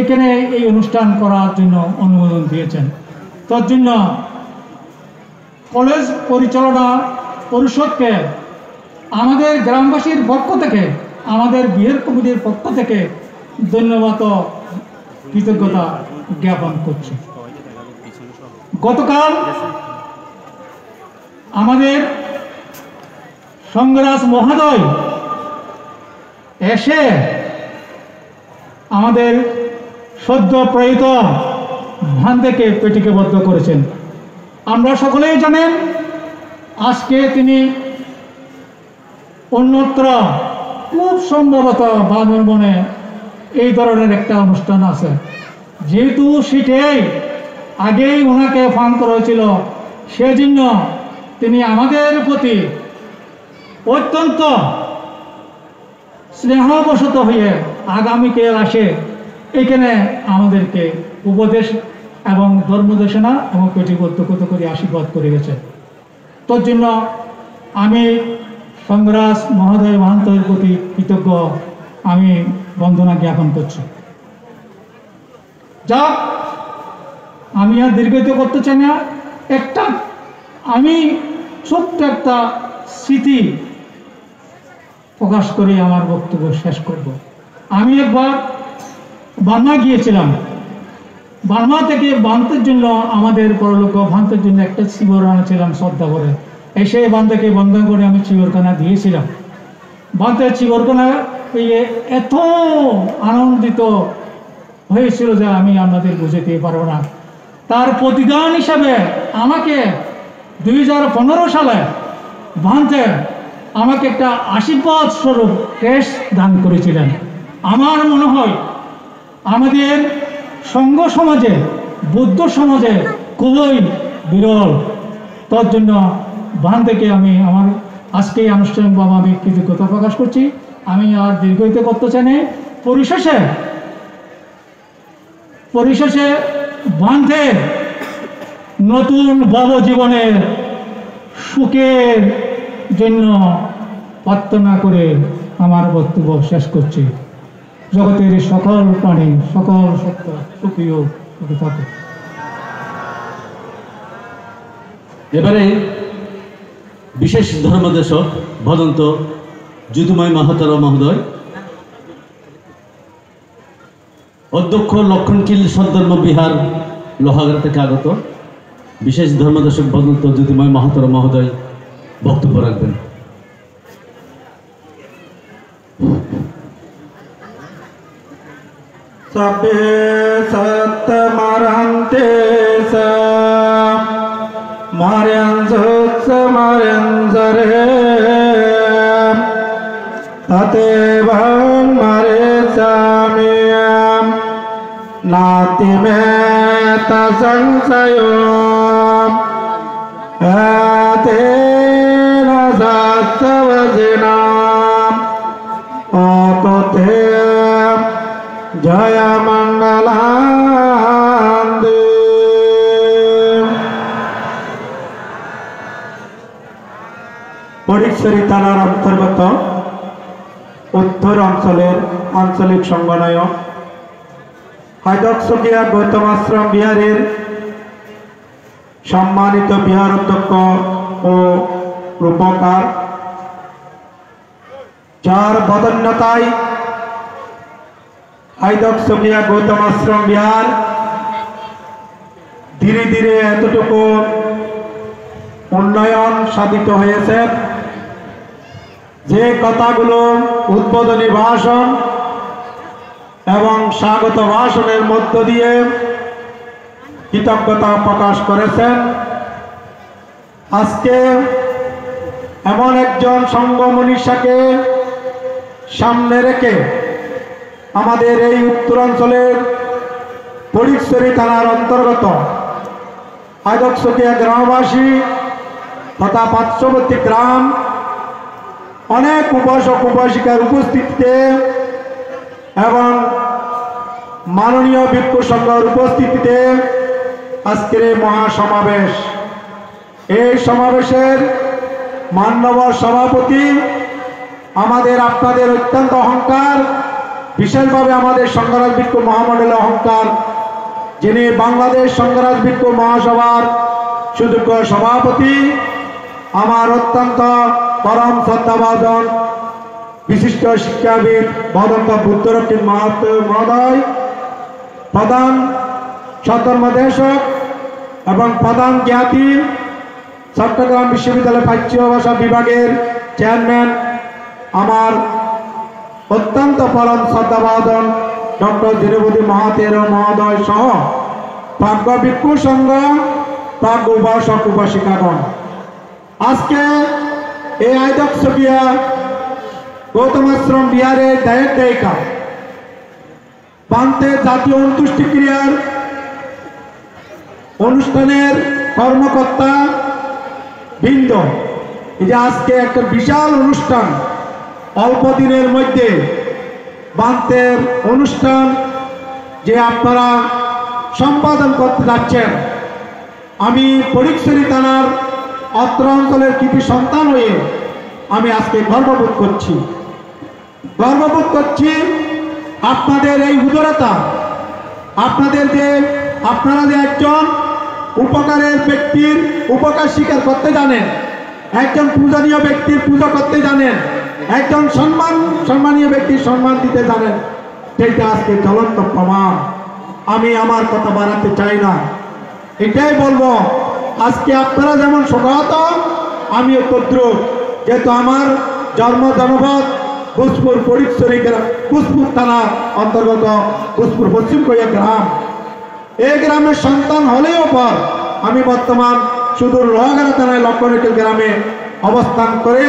এখানে এই অনুষ্ঠান করার জন্য অনুমোদন দিয়েছেন। তার জন্য কলেজ পরিচালনা পরিষদকে আমাদের গ্রামবাসীর পক্ষ থেকে, আমাদের বিয়ের কমিটির পক্ষ থেকে ধন্যবাদ ও কৃতজ্ঞতা জ্ঞাপন করছি। গতকাল আমাদের সংগ্রাস মহোদয় এসে আমাদের সদ্য প্রয়াত ভান্তেকে পেটিকাবদ্ধ করেছেন। আমরা সকলেই জানেন আজকে তিনি অন্যত্র খুব সম্ভবত বান্দরবনে এই ধরনের একটা অনুষ্ঠান আছে, যেহেতু সেটাই আগেই ওনাকে ফান করা হয়েছিল, সেজন্য তিনি আমাদের প্রতি অত্যন্ত স্নেহবশত হয়ে আগামীকাল আসে এখানে আমাদেরকে উপদেশ এবং ধর্মদেশনা এবং পেটিবদ্ধ করে আশীর্বাদ করে গেছে। তোর জন্য আমি সংগ্রাস মহোদয় মহান্তের প্রতি কৃতজ্ঞ, আমি বন্দনা জ্ঞাপন করছি। যা আমি আর দীর্ঘায়িত করতে চাই না, আমি ছোট্ট একটা স্মৃতি প্রকাশ করে আমার বক্তব্য শেষ করব। আমি একবার বার্মা গিয়েছিলাম। বার্মা থেকে ভান্তের জন্য, আমাদের পরলোক ভান্তের জন্য একটা শিবর আনেছিলাম শ্রদ্ধা করে। এসে বান্ধাকে বন্ধন করে আমি চিবরখানা দিয়েছিলাম। বান্ধার চিবরখানা পেয়ে এত আনন্দিত হয়েছিল যে আমি আপনাদের বুঝাতে পারবো না। তার প্রতিদান হিসাবে আমাকে 2015 সালে ভান্তে আমাকে একটা আশীর্বাদ স্বরূপ ক্রেশ দান করেছিলেন। আমার মনে হয় আমাদের সংঘ সমাজে, বৌদ্ধ সমাজে খুবই বিরল। তার জন্য ভান্তেকে আমি আমার আজকে আনুষ্ঠানিকভাবে আমি কৃতজ্ঞতা প্রকাশ করছি। আমি আর দীর্ঘায়িত করতে চাই না। পরিশেষে ভান্তে নতুন ভব জীবনের সুখের জন্য প্রার্থনা করে আমার বক্তব্য শেষ করছি। জগতের সকল প্রাণী, সকল সত্য সুখী হোক, সুখী থাকে। এবারে বিশেষ ধর্মদেশক ভদন্ত যদুময় মাহাতার মহোদয়, অধ্যক্ষ লক্ষণকিল সদ্ধর্ম বিহার লোহাগাড়া থেকে আগত বিশেষ ধর্মদেশক ভদন্ত যদুময় মাহাতার মহোদয় বক্তব্য রাখবেন। সবে সত্য মারন্তে মারেন সৎস মারেন সরে তাতে ভাঙ মারে সামিয়াম নাতি মে তা সংশয় তে না সৎসবজিনাম অততে জয় মঙ্গলান্দি। ফটিকছড়ি থানার অন্তর্গত উত্তর অঞ্চলের আঞ্চলিক সংগঠক হায়দকসকিয়া গৌতম আশ্রম বিহারের সম্মানিত বিহার অধ্যক্ষ ও রূপকার যার বদন্যতায় হাইদক্সবিয়া গৌতম আশ্রম বিহার ধীরে ধীরে এতটুকু উন্নয়ন সাধিত হয়েছে, যে কথাগুলো উদ্বোধনী ভাষণ এবং স্বাগত ভাষণের মধ্য দিয়ে কৃতজ্ঞতা প্রকাশ করেছেন, আজকে এমন একজন সংঘ মনীষাকে সামনে রেখে আমাদের এই উত্তরাঞ্চলের ফটিকছড়ি থানার অন্তর্গত হাইদক্সবিয়া গ্রামবাসী তথা পার্শ্ববর্তী গ্রাম অনেক উপাসক উপাসিকার উপস্থিতিতে এবং মাননীয় ভিক্ষু সংঘের উপস্থিতিতে আজকের এই মহাসমাবেশ। এই সমাবেশের মাননীয় সভাপতি আমাদের আপনাদের অত্যন্ত অহংকার, বিশেষভাবে আমাদের সংঘরাজ ভিক্ষু মহামণ্ডলের অহংকার, যিনি বাংলাদেশ সংঘরাজ ভিক্ষু মহাসভার সুযোগ্য সভাপতি, আমার অত্যন্ত পরম শ্রদ্ধাভাজন বিশিষ্ট শিক্ষাবিদ ভদন্ত বুদ্ধরক্ষিত মহোদয়, প্রধান সধর্মদেশক এবং প্রধান জ্ঞাতি চট্টগ্রাম বিশ্ববিদ্যালয় প্রাচ্য ভাষা বিভাগের চেয়ারম্যান, আমার অত্যন্ত পরম শ্রদ্ধাভাজন ডক্টর দীনবন্ধু মহাতের মহোদয় সহ প্রাজ্ঞ ভিক্ষু সংঘ, প্রাজ্ঞ উপাসক উপাসিকাগণ, আজকে এই হাইদক্সবিয়া গৌতম আশ্রম বিহারের দায়ক দায়িকা প্রান্তে জাতীয় অন্ত্যেষ্টি ক্রিয়ার অনুষ্ঠানের কর্মকর্তা বৃন্দ, এই যে আজকে একটা বিশাল অনুষ্ঠান, অল্প দিনের মধ্যে বান্তের অনুষ্ঠান যে আপনারা সম্পাদন করতে যাচ্ছেন, আমি ফটিকছড়ি থানার অত্র অঞ্চলের কৃতি সন্তান হয়ে আমি আজকে গর্ববোধ করছি আপনাদের এই উদারতা, আপনারা যে একজন উপকারের ব্যক্তির উপকার স্বীকার করতে জানেন, একজন পূজনীয় ব্যক্তির পূজা করতে জানেন, একজন সম্মানীয় ব্যক্তির সম্মান দিতে জানেন, সেইটা আজকে জ্বলন্ত প্রমাণ। আমি আমার কথা বাড়াতে চাই না, এটাই বলবো, আজকে আপনারা যেমন শোকাহত, আমিও তদ্রুপ, যেহেতু আমার জন্মপদ ঘোষপুর ফটিকছড়ি ঘোষপুর থানার অন্তর্গত ঘোষপুর পশ্চিম কইয়া গ্রাম, এই গ্রামের সন্তান হলেও পর আমি বর্তমান সুদূর লোহাগাড়া থানায় লক্ষণিকল গ্রামে অবস্থান করে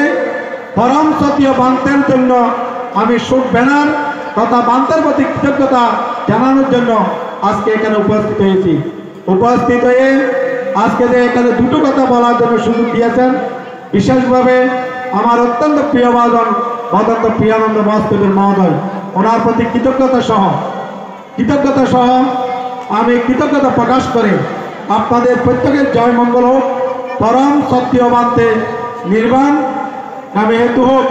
পরম সতীয় বান্তের জন্য আমি শোক ব্যানার তথা বান্তের প্রতি কৃতজ্ঞতা জানানোর জন্য আজকে এখানে উপস্থিত হয়েছি। উপস্থিত হয়ে আজকে যে এখানে দুটো কথা বলার জন্য সুযোগ দিয়েছেন, বিশেষভাবে আমার অত্যন্ত প্রিয় ভাজন ভদন্ত প্রিয়ানন্দ মহাস্তবীর মহোদয়, ওনার প্রতি কৃতজ্ঞতা সহ আমি কৃতজ্ঞতা প্রকাশ করে আপনাদের প্রত্যেকের জয় মঙ্গল হোক, পরম সত্য বান্তে নির্বাণ আমি হেতু হোক,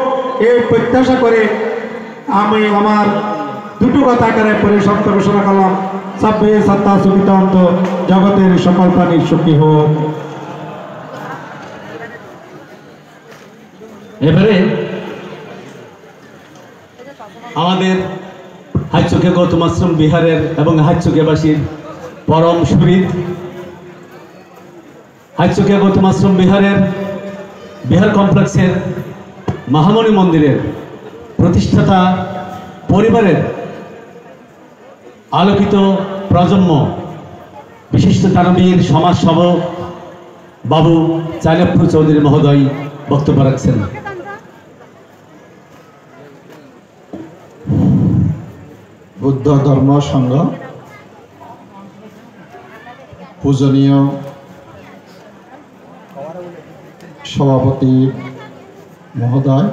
এই প্রত্যাশা করে আমি আমার দুটো কথা আকারে পরিসমাপ্ত ঘোষণা করলাম। সব্বে সত্তা সুবিতন্ত জগতের সকল প্রাণী সুখী হোক। এবারে আমাদের হাইচকে গৌতম আশ্রম বিহারের এবং হাইচকেবাসীর পরম সুহৃদ, হাইচকে গৌতম আশ্রম বিহারের বিহার কমপ্লেক্সের মহামণি মন্দিরের প্রতিষ্ঠাতা পরিবারের আলোকিত প্রজন্ম বিশিষ্ট দানবীর সমাজসেবক বাবু চাইলাপ্পু চৌধুরী মহোদয় বক্তব্য রাখছেন। বুদ্ধ ধর্ম সংঘ পূজনীয় সভাপতি মহোদয়,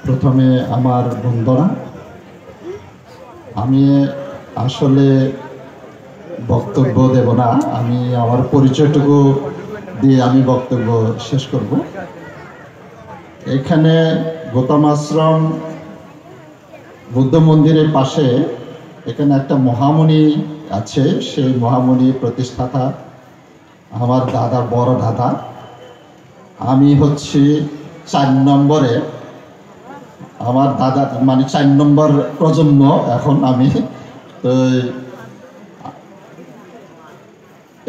প্রথমে আমার বন্দনা। আমি আসলে বক্তব্য দেব না, আমি আমার পরিচয়টুকু দিয়ে আমি বক্তব্য শেষ করব। এখানে গৌতম আশ্রম বুদ্ধ মন্দিরের পাশে এখানে একটা মহামণি আছে, সেই মহামণি প্রতিষ্ঠাতা আমার দাদা, বড় দাদা। আমি হচ্ছি 4 নম্বরে আমার দাদা মানে 4 নম্বর প্রজন্ম এখন আমি। তো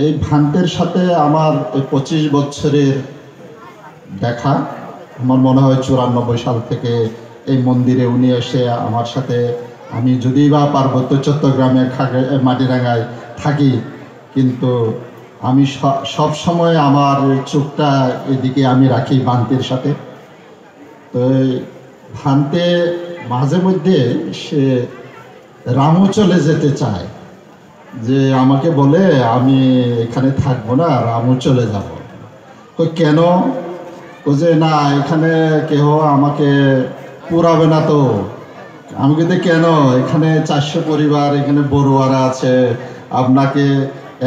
এই ভান্তের সাথে আমার এই 25 বছরের দেখা, আমার মনে হয় 94 সাল থেকে এই মন্দিরে উনি এসে আমার সাথে, আমি যদি বা পার্বত্য চট্টগ্রামে মাটিরাঙ্গায় থাকি, কিন্তু আমি সব সময় আমার চোখটা এদিকে আমি রাখি ভান্তের সাথে। তো ভান্তে মাঝে মধ্যে সে রামু চলে যেতে চায়, যে আমাকে বলে আমি এখানে থাকবো না, রামু চলে যাব। তো কেন? ও যে না, এখানে কেহ আমাকে পুরাবে না। তো আমি কিন্তু কেন, এখানে 400 পরিবার, এখানে বড়ুয়ারা আছে, আপনাকে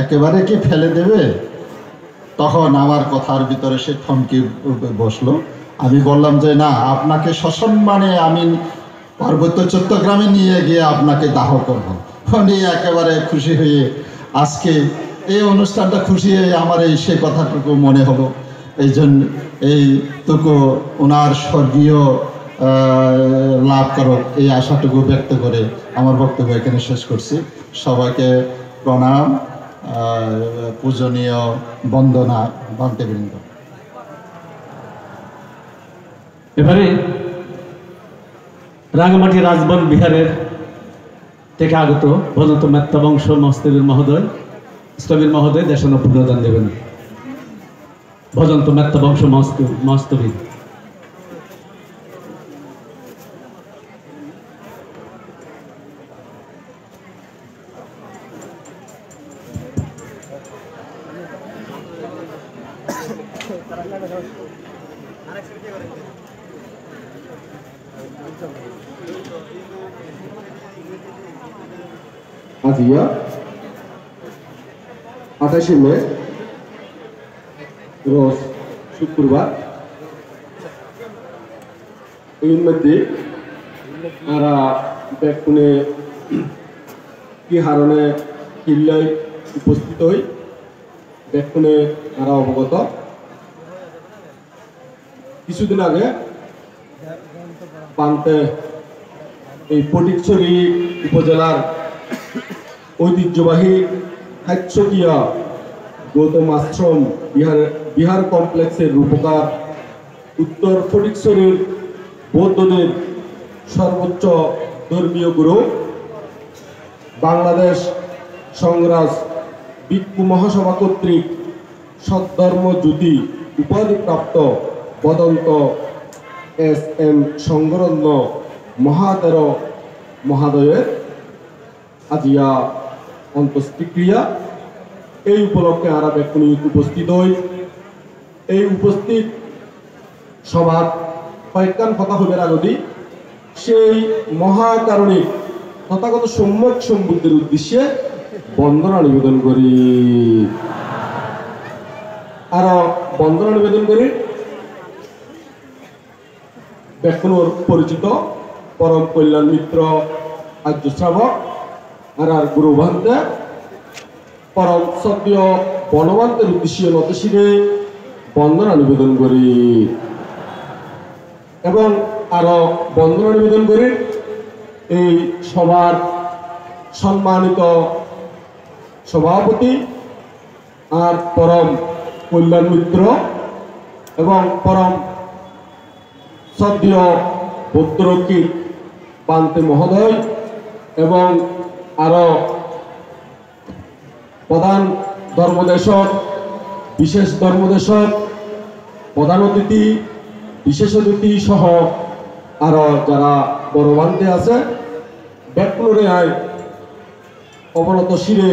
একেবারে কি ফেলে দেবে? তখন আমার কথার ভিতরে সে থমকে বসলো। আমি বললাম যে না, আপনাকে সসম্মানে আমি পার্বত্য চট্টগ্রামে নিয়ে গিয়ে আপনাকে দাহ করব। উনি একেবারে খুশি হয়ে, আজকে এই অনুষ্ঠানটা খুশি হয়ে আমার এই সে কথাটুকু মনে হলো। এই জন্য এইটুকু ওনার স্বর্গীয় লাভ করো, এই আশাটুকু ব্যক্ত করে আমার বক্তব্য এখানে শেষ করছি। সবাইকে প্রণাম, পূজনীয় বন্দনা, ভান্তেবৃন্দ। এবারে রাঙামাটি রাজবন বিহারের থেকে আগত ভদন্ত মেত্তাবংশ মহস্তবীর মহোদয়, স্থবির মহোদয় দেশানো প্রদান দেবেন। ভদন্ত মেত্তাবংশ মহস্তবীর। আজিয়া 28 মে রোজ শুক্রবার এর মধ্যে আরা বেকুনে কি হারণে কিল্লাই উপস্থিত হই বেকুনে আরা অবগত। কিছুদিন আগে পান্তে এই ফটিকছড়ি উপজেলার ঐতিহ্যবাহী হাইটসকিয়া গৌতম আশ্রম বিহার কমপ্লেক্সের রূপকার উত্তর ফটিকছড়ির বৌদ্ধদের সর্বোচ্চ ধর্মীয় গুরু, বাংলাদেশ সংগ্রাস ভিক্ষু মহাসভা কর্তৃক সদ্ধর্ম জ্যোতি উপাধিপ্রাপ্ত বদন্ত SM সংগরত্ন মহাতের মহাদয়ের আজিয়া অন্ত্যেষ্টিক্রিয়া। এই উপলক্ষে আরা বেকুনি উপস্থিত হই। এই উপস্থিত সভার কয়েকখান কথা হইবার আগদি সেই মহাকারণিক তথাগত সম্যক সম্বুদ্ধের উদ্দেশ্যে বন্দনা নিবেদন করি। আর বন্দনা নিবেদন করি বেকুনোর পরিচিত পরম কল্যাণ মিত্র আর্য শ্রাবক আর গুরু ভান্তে পরম সত্য বনবান্তের উদ্দেশ্যে নতশিরে বন্দনা নিবেদন করি এবং আরো বন্দনা নিবেদন করি এই সভার সম্মানিত সভাপতি আর পরম কল্যাণ মিত্র এবং পরম সদ্য বৌদ্ধরক্ষী পান্তে মহোদয় এবং আরো প্রধান ধর্মদেশক, বিশেষ ধর্মদেশক, প্রধান অতিথি, বিশেষ অতিথি সহ আরো যারা বড় বান্তে আছে ব্যাকুলরে আয় অবনত শিরে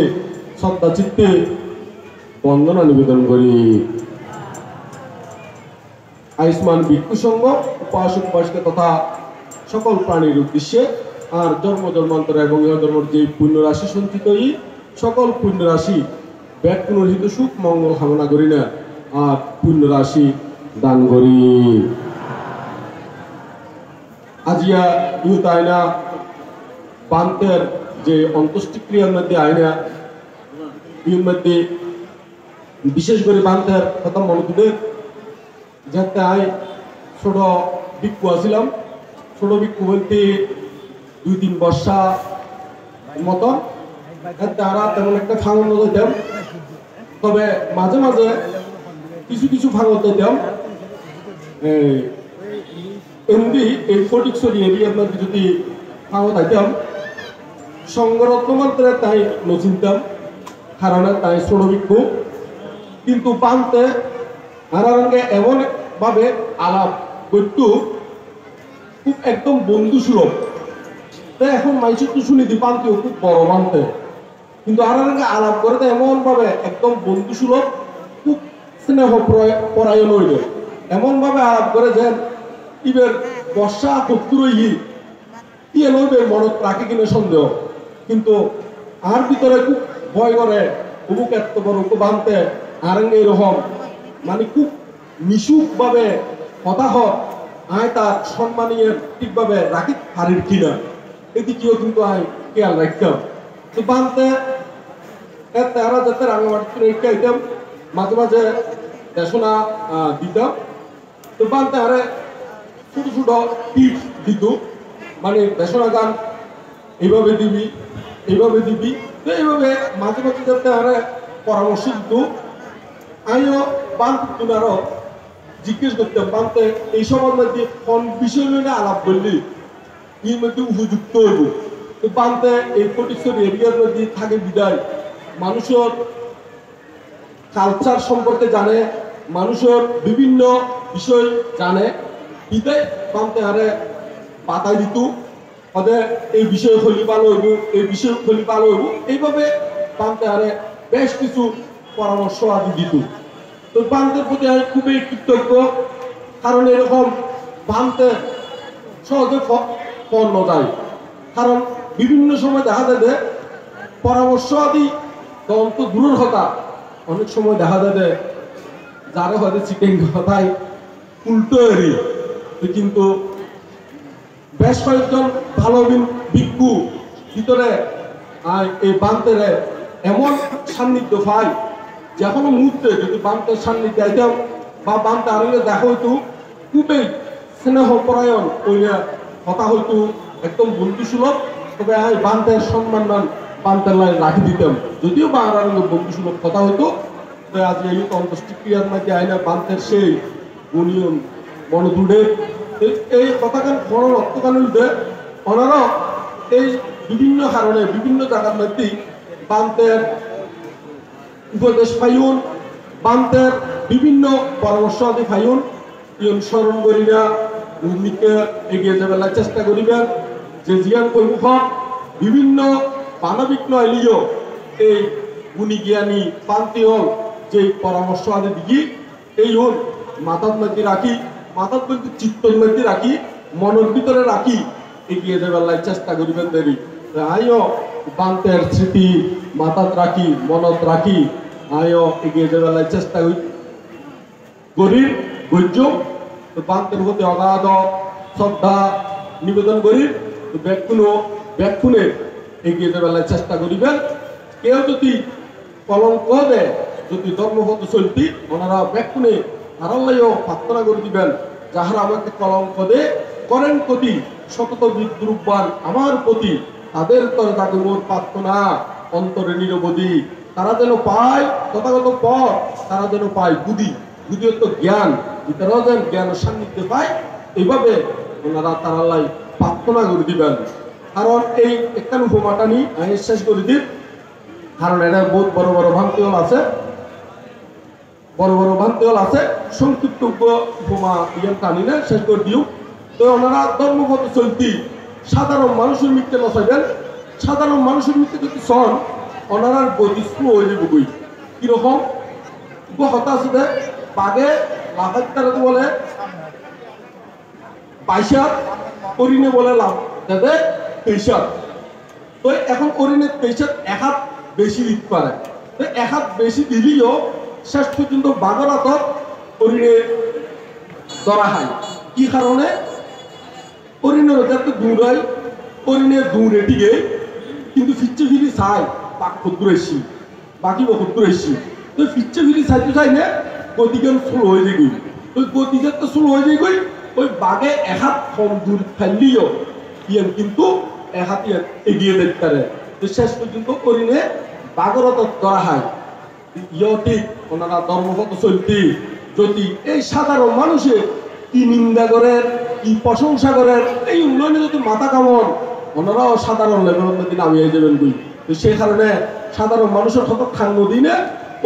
শ্রদ্ধা চিত্তে বন্দনা নিবেদন করি। আয়ুষ্মান ভিক্ষু সংঘ উপাসক উপাসিকা তথা সকল প্রাণীর উদ্দেশ্যে আর জন্ম জন্মান্তর এবং ইহ ধর্মের যে পুণ্য রাশি সঞ্চিত সকল পুণ্য রাশি ব্যাকুল হিত সুখ মঙ্গল কামনা করি না আর পুণ্য রাশি দান করি। আজিয়া ইউত আয়না পান্তের যে অন্ত্যেষ্টিক্রিয়ার মধ্যে আয়না ইউর মধ্যে বিশেষ করে পান্তের কথা মনোযোগের যাতে আয় ছোট ভিক্ষু আসিলাম ছোট ভিক্ষু বলতে 2-3 বর্ষা মতন তারা তেমন একটা ফাঙন দিতাম, তবে মাঝে মাঝে কিছু কিছু ফাঙন দিতাম। এমনি এই ফটিকছড়ি এরিয়ার মধ্যে যদি ফাঙন দিতাম সংগরত্ন মন্ত্রে তাই নচিনতাম, কারণে তাই ছোট ভিক্ষু। কিন্তু বানতে আনারঙ্গে এমন ভাবে আলাপ করতো খুব একদম বন্ধু সুলভ। তাই এখন মাইসের তো শুনি বানতেও খুব বড় বানতে, কিন্তু আনারঙ্গে আলাপ করে তো এমন ভাবে একদম বন্ধু সুলভ, খুব স্নেহ পরায়ণ হইল, এমন ভাবে আলাপ করে যে ইবের বর্ষা শত্রু ইয়ে নইবের মনত রাখে কিনা সন্দেহ। কিন্তু আর ভিতরে খুব ভয় করে উবুক এত বড় বানতে আরঙ্গে এরকম মানে খুব মিশুক ভাবে হতাহত আয় তার সম্মানীয় ঠিকভাবে রাখি হারির কিনা এদিকেও কিন্তু আয় খেয়াল রাখতাম। তো বানতে তারা যাতে রাঙামাটি রেখে আইতাম, মাঝে মাঝে দেশনা দিতাম। তো বানতে আরে ছোট ছোট টিপ দিত, মানে দেশনা গান এইভাবে দিবি এইভাবে দিবি, তো এইভাবে মাঝে মাঝে যাতে আরে পরামর্শ দিত। আমিও বানতে আরো জিজ্ঞেস করতাম বানতে এইসব মধ্যে কোন বিষয় নিয়ে আলাপ করলি এর মধ্যে উপযুক্ত হইব। তো বানতে এই ফটিকছড়ি এরিয়ার মধ্যে থাকে বিদায় মানুষের কালচার সম্পর্কে জানে, মানুষের বিভিন্ন বিষয় জানে, বিদায় বানতে আরে পাতায় দিত ওদের এই বিষয়ে খলি ভালো হইব, এই বিষয়ে খলি ভালো হইব, এইভাবে বানতে আরে বেশ কিছু পরামর্শ আদি দিত। তো বানতের প্রতি আমি খুবই কৃতজ্ঞ, কারণ এরকম বানতে সহজে পণ্য যায়। কারণ বিভিন্ন সময় দেখা যায় যে পরামর্শ আদি তদন্ত দূরের কথা, অনেক সময় দেখা যায় যে যারা হয়তো চিকেন কথায় উল্টো এরি, কিন্তু বেশ কয়েকজন ভালো ভিক্ষু ভিতরে এই বানতের এমন সান্নিধ্য পায় যে কোনো মুহূর্তে যদি বানতের সান্নিধ্যে আইতাম বা বানতে আনলে দেখা হইতো খুবই স্নেহ পরায়ণ ওইয়া কথা হইতো একদম বন্ধু সুলভ। তবে আমি বানতের সম্মান মান বানতের লাইন রাখি দিতাম, যদিও বা আর বন্ধু সুলভ কথা হইতো। তবে আজ এই অন্তষ্টিক্রিয়ার মধ্যে আইনা বানতের সেই গুণীয় মনোদূরে এই কথাখান বড় রক্তখান হইতে ওনারা এই বিভিন্ন কারণে বিভিন্ন জায়গার মধ্যে বানতের উপদেশ পাইন, বানতের বিভিন্ন পরামর্শ আদি পাইন, ইয়ন স্মরণ করিনা ভূমিকে এগিয়ে যাবার চেষ্টা করিবেন। যে জিয়ান কৈমুখ বিভিন্ন মানবিক নইলিও এই গুণী জ্ঞানী পান্তিও যে পরামর্শ আদি দিই এই হল মাথার মধ্যে রাখি, মাথার মধ্যে চিত্তর মধ্যে রাখি, মনের ভিতরে রাখি এগিয়ে যাবার চেষ্টা করিবেন। দেরি আইও বানতের স্মৃতি মাথাত রাখি মনত রাখি আইও এগিয়ে যাবার চেষ্টা করি ধৈর্য। তো বানতের প্রতি অগাধ শ্রদ্ধা নিবেদন করি ব্যাকুণে এগিয়ে যাবার চেষ্টা করিবেন। কেউ যদি কলঙ্ক দেয়, যদি ধর্মপথ চলতি ওনারা ব্যাকুণে আড়াল্লাইও প্রার্থনা করে দিবেন, যাহারা আমাকে কলঙ্ক দে করেন প্রতি শতত বিদ্রুপবান আমার প্রতি, তাদের তরে তাকে মোর প্রার্থনা অন্তরে নিরবধি। তারা যেন পায় তথাগত পথ, তারা যেন পায় বুদ্ধি, বুদ্ধিত্ব জ্ঞান, তারাও যেন জ্ঞান সান্নিধ্যে পায়, এইভাবে ওনারা তারালাই প্রার্থনা করে দিবেন। কারণ এই একটা উপমাটা নিয়ে আমি শেষ করে দিই, কারণ এটা বহুত বড় বড় ভান্তিহল আছে, বড় বড় ভান্তিহল আছে, সংক্ষিপ্ত উপমা ইয়ে টানি না শেষ করে দিও। তো ওনারা ধর্মপথ চলতি সাধারণ মানুষের মৃত্যু নচাইবেন, সাধারণ মানুষের মৃত্যু যদি চন ওনারার গতি স্লো হয়ে যাবে। বই কিরকম কথা আছে যে বাঘে লাফাইতে বলে 22 হাত, অরিনে বলে লাভ যাতে 23 হাত। তো এখন অরিনের 23 হাত 1 হাত বেশি দিতে পারে, তো 1 হাত বেশি দিলেও শেষ পর্যন্ত বাঘের হাতত অরিনে ধরা হয়। কি কারণে? অরিনের যাতে দৌড়ায়, অরিনের দৌড়ে টিকে, কিন্তু ফিরছে ফিরি চাই বাঘ ক্ষুদ্র এসি বাকি ক্ষুদ্র এসি, তো ফিরছে ফিরি চাইতে চাই না গতিকে স্লো হয়ে যাবে। তো ওই গতি যাতে শুরু হয়ে যায় কই ওই বাঘে এক হাত কম দূর ফেললিও ইয়ান কিন্তু এক হাত এগিয়ে দেখতে পারে তো শেষ পর্যন্ত করিনে বাঘরত ধরা হয় ইয় ঠিক ওনারা ধর্মপথ চলতি যদি এই সাধারণ মানুষে কি নিন্দা করেন কি প্রশংসা করেন এই উন্নয়নে যদি মাথা কামন ওনারাও সাধারণ লেভেলের মধ্যে নামিয়ে যাবেন বই তো সেই কারণে সাধারণ মানুষের কত খাঙ্গ দিনে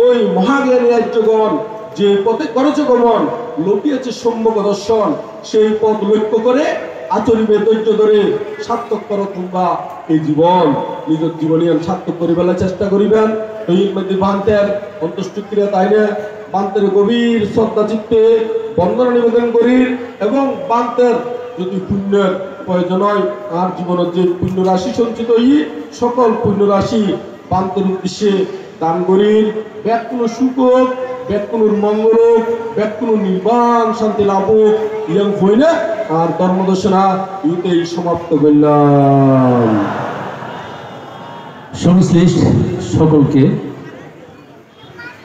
ওই মহাজ্ঞানী রাজ্যগণ যে পথে করেছে গমন লটিয়েছে সম্যক দর্শন সেই পথ লক্ষ্য করে আচরিবে ধৈর্য ধরে সার্থক করো তোমরা এই জীবন নিজের জীবনী সার্থক করে ফেলার চেষ্টা করিবেন এই মধ্যে বান্তের অন্তঃক্রিয়া তাইনে বান্তের গভীর শ্রদ্ধা চিত্তে বন্দনা নিবেদন করি এবং বান্তের যদি পুণ্যের প্রয়োজন হয় আর জীবনের যে পুণ্য রাশি সঞ্চিত সকল পুণ্য রাশি বান্তের উদ্দেশ্যে দান করির ব্যাক কোনো সুখ হোক ব্যাক কোনো মঙ্গল হোক ব্যাক কোনো নির্বাণ শান্তি লাভ হোক ইয়ং হই না আর ধর্মদর্শনা ইতেই সমাপ্ত করলাম। সংশ্লিষ্ট সকলকে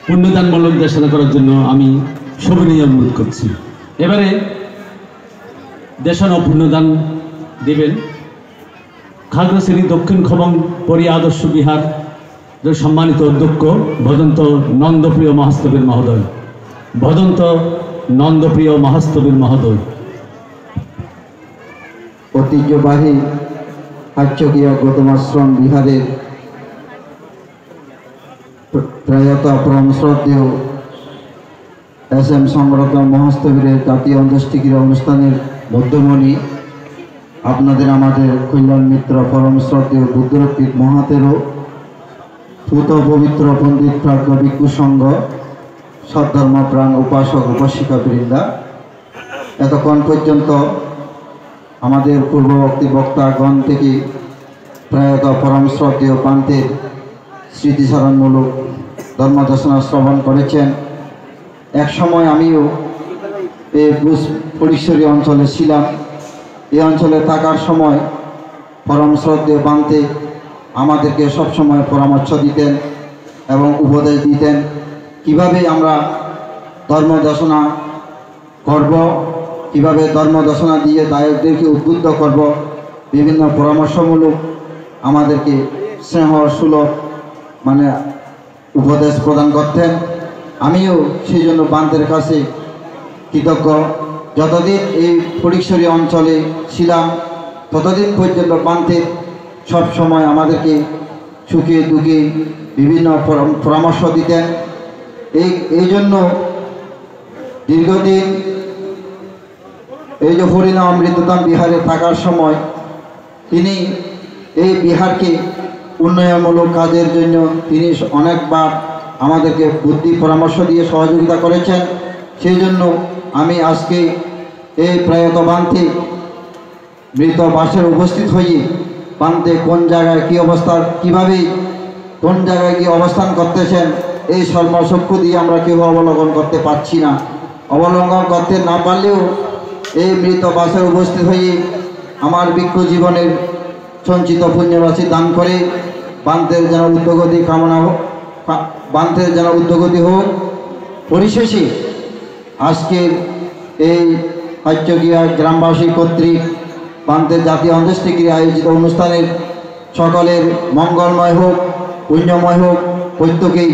পুণ্যদানমূলক দেশনা করার জন্য আমি সবিনয় অনুরোধ করছি। এবারে দেশনা ও পুণ্যদান দেবেন খাগড়াছড়ি দক্ষিণ খবং পরি আদর্শ বিহার সম্মানিত অধ্যক্ষ ভদন্ত নন্দপ্রিয় মহাস্তবীর মহোদয়। ভদন্ত নন্দপ্রিয় মহাস্তবীর মহোদয়। ঐতিহ্যবাহী আর্যকীয় গৌতমাশ্রম বিহারের প্রয়াত পরম শ্রদ্ধেয় SM সম্রাট মহাস্তবীরের জাতীয় অন্ত্যেষ্টিক্রিয়া অনুষ্ঠানের মধ্যমণি আপনাদের আমাদের কল্যাণ মিত্র পরম শ্রদ্ধেয় বুদ্ধরক্ষিত মহাতেরও পুত পবিত্র পণ্ডিত প্রাজ্ঞ ভিক্ষু সংঘ সদ্ধর্মপ্রাণ উপাসক উপাসিকা বৃন্দা, এতক্ষণ পর্যন্ত আমাদের পূর্ববর্তী বক্তাগণ থেকে প্রয়াত পরম শ্রদ্ধেয় পান্তের স্মৃতিচারণমূলক ধর্মদেশনা শ্রবণ করেছেন। এক সময় আমিও এই পরিসরী অঞ্চলে ছিলাম। এই অঞ্চলে থাকার সময় পরম শ্রদ্ধেয় পান্তে আমাদেরকে সবসময় পরামর্শ দিতেন এবং উপদেশ দিতেন কিভাবে আমরা ধর্মদেশনা করব, কিভাবে ধর্মদেশনা দিয়ে তাদেরকে উদ্বুদ্ধ করব, বিভিন্ন পরামর্শমূলক আমাদেরকে স্নেহ সুলভ উপদেশ প্রদান করতেন। আমিও সেই জন্য পান্তের কাছে কৃতজ্ঞ। যতদিন এই ফটিকছড়ি অঞ্চলে ছিলাম ততদিন পর্যন্ত পান্তে সব সময় আমাদেরকে সুখে দুঃখে বিভিন্ন পরামর্শ দিতেন। এই জন্য দীর্ঘদিন এই যে হরিনাম অমৃতধাম বিহারে থাকার সময় তিনি এই বিহারকে উন্নয়নমূলক কাজের জন্য তিনি অনেকবার আমাদেরকে বুদ্ধি পরামর্শ দিয়ে সহযোগিতা করেছেন। সেই জন্য আমি আজকে এই প্রয়াত বান্তে মৃত বাসের উপস্থিত হয়ে বান্তে কোন জায়গায় কী অবস্থা, কীভাবে কোন জায়গায় কি অবস্থান করতেছেন এই সর্বচক্ষু দিয়ে আমরা কেউ অবলোকন করতে পারছি না। অবলম্বন করতে না পারলেও এই মৃত বাসের উপস্থিত হয়ে আমার ভিক্ষু জীবনের সঞ্চিত পুণ্যরাশি দান করে বান্তের যেন উদ্যোগতি কামনা হোক, বান্তের যেন উদ্যোগতি হোক। পরিশেষে আজকের এই আর্যকীয়া গ্রামবাসী কর্তৃক বান্তের জাতীয় অন্ত্যেষ্টিক্রিয়া আয়োজিত অনুষ্ঠানের সকলের মঙ্গলময় হোক, পুণ্যময় হোক, প্রত্যেকেই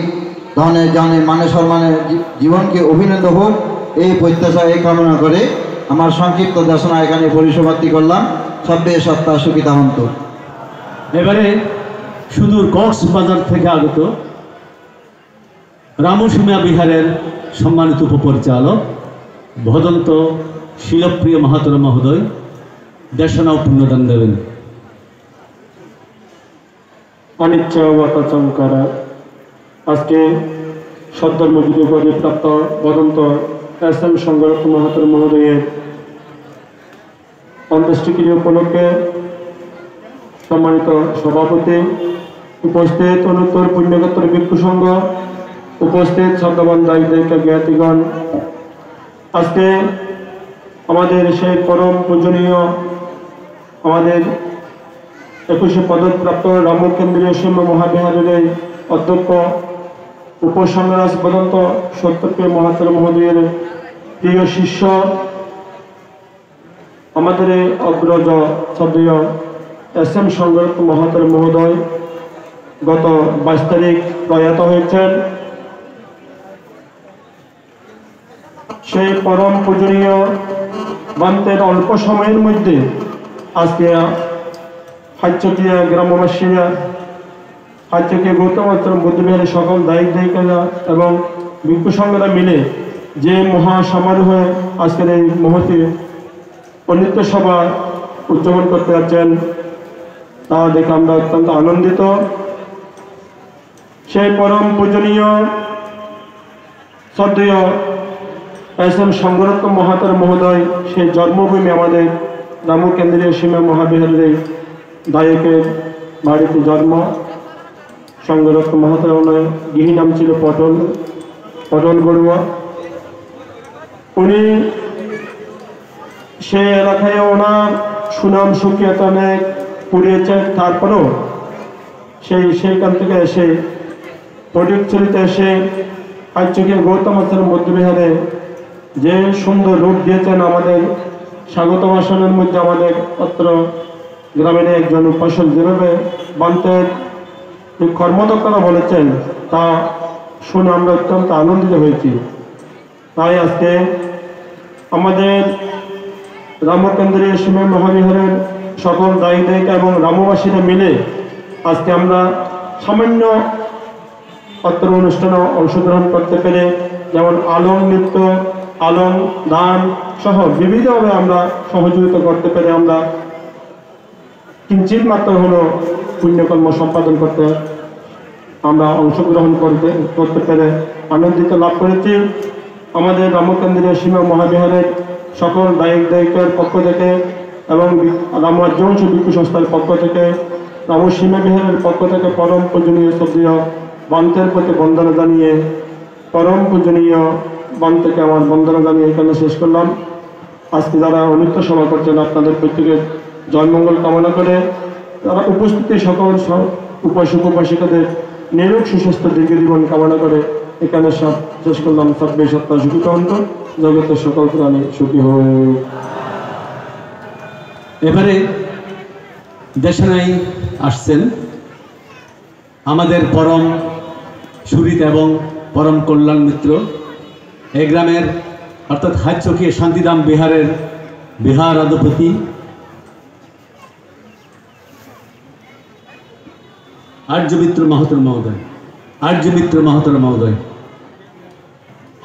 ধনে জনে মানে সম্মানে জীবনকে অভিনন্দ হোক এই প্রত্যাশা এই কামনা করে আমার সংক্ষিপ্ত দেশনা এখানে পরিসমাপ্তি করলাম। সব্বে সত্তা সুখিতা হন্ত। এবারে সুদূর কক্সবাজার থেকে আগত রামসীমা বিহারের সম্মানিত উপপরিচালক ভদন্ত শিলপ্রিয় মাহাতোর মহোদয় দেশনা ও পুণ্যদান দেবেন। অনিচ্ছা চমকারা আজকে সদ্ধর্ম বিধি প্রাপ্ত ভদন্ত SM সংগঠক মাহাতোর মহোদয়ের অন্ত্যেষ্টিক্রিয়া উপলক্ষে সম্মানিত সভাপতি, উপস্থিত অনুত্তর পুণ্যগোত্র ভিক্ষু সংঘ, উপস্থিত শ্রদ্ধাবান দায়িত্ব জ্ঞাতিগণ, আজকে আমাদের সেই পরম পূজনীয় আমাদের 21শে পদকপ্রাপ্ত রামকেন্দ্রীয় শিম্ব মহাবিহারের অধ্যক্ষ উপসংরাজ বদন্ত সত্যপ্রিয় মহাতর মহোদয়ের প্রিয় শিষ্য আমাদের এই অগ্রজ শ্রদ্ধেয় SM সংঘরত্ন মহাতর মহোদয় গত 22 তারিখ প্রয়াত হয়েছেন। সেই পরম পূজনীয় বান্তের অল্প সময়ের মধ্যে আজকে হাইচকিয়া গ্রামবাসীরা, হাইচকিয়া গৌতম আশ্রম বুদ্ধবিহারের সকল দায়িক দায়িকারা এবং ভিক্ষু সংঘরা মিলে যে মহা সমারোহে আজকের এই মহতি অনিত্য সভা উদযাপন করতে যাচ্ছেন তা দেখে আমরা অত্যন্ত আনন্দিত। সেই পরম পূজনীয় শ্রদ্ধেয় SM সংঘরত্ন মহাতর মহোদয় সেই জন্মভূমি আমাদের রামু কেন্দ্রীয় সীমা মহাবিহারের দায়কের বাড়িতে জন্ম। সংঘরত্ন মহাতর ওনার গৃহী নাম ছিল পটল বড়ুয়া। উনি সেই এলাকায় ওনার সুনাম সুখ্যাত অনেক কুড়িয়েছেন। তারপরেও সেইখান থেকে এসে পটিকছড়িতে এসে হাইচকিয়া গৌতম আশ্রম বৌদ্ধবিহারে যে সুন্দর রূপ দিয়েছেন আমাদের স্বাগত ভাষণের মধ্যে আমাদের অত্র গ্রামের একজন উপাসক যেভাবে বান্তের কর্মদক্ষতা বলেছেন তা শুনে আমরা অত্যন্ত আনন্দিত হয়েছি। তাই আজকে আমাদের রামকেন্দ্রীয় সীমা মহাবিহারের সকল দায়ী দায়িকা এবং রামবাসীরা মিলে আজকে আমরা সামান্য অত্র অনুষ্ঠানে অংশগ্রহণ করতে পেরে, যেমন আলম নৃত্য, আলম দান সহ বিবিধভাবে আমরা সহযোগিতা করতে পেরে আমরা কিঞ্চিত মাত্র হলো পুণ্যকর্ম সম্পাদন করতে আমরা অংশগ্রহণ করতে পেরে আনন্দিত লাভ করেছি। আমাদের রামকেন্দ্রীয় সীমা মহাবিহারের সকল দায়িক দায়িকার পক্ষ থেকে এবং রামরাজ্যবংশ ভিক্ষু সংস্থার পক্ষ থেকে, রাম সীমা বিহারের পক্ষ থেকে পরম পূজনীয় শ্রদ্ধেয় বান্তের প্রতি বন্দনা জানিয়ে, পরম পূজনীয় বান্তেকে আমার বন্দনা জানিয়ে এখানে শেষ করলাম। আজকে যারা অনিত্য সভা করছেন আপনাদের প্রত্যেকের জয়মঙ্গল কামনা করে তারা উপস্থিতি সকল উপাসক উপাসিকাদের নিরোগ সুস্বাস্থ্য দীর্ঘ জীবন কামনা করে এখানে সব শেষ করলাম। সর্বে সত্তা সুখী অন্ত, জগতের সকল প্রাণী সুখী হোক। এবারে দেশনাই আসছেন আমাদের পরম সুরিত এবং পরম কল্যাণ মিত্র, এই গ্রামের অর্থাৎ হাইচকিয়া শান্তিধাম বিহারের বিহার অধিপতি আর্যমিত্র মাহাতর মহোদয়,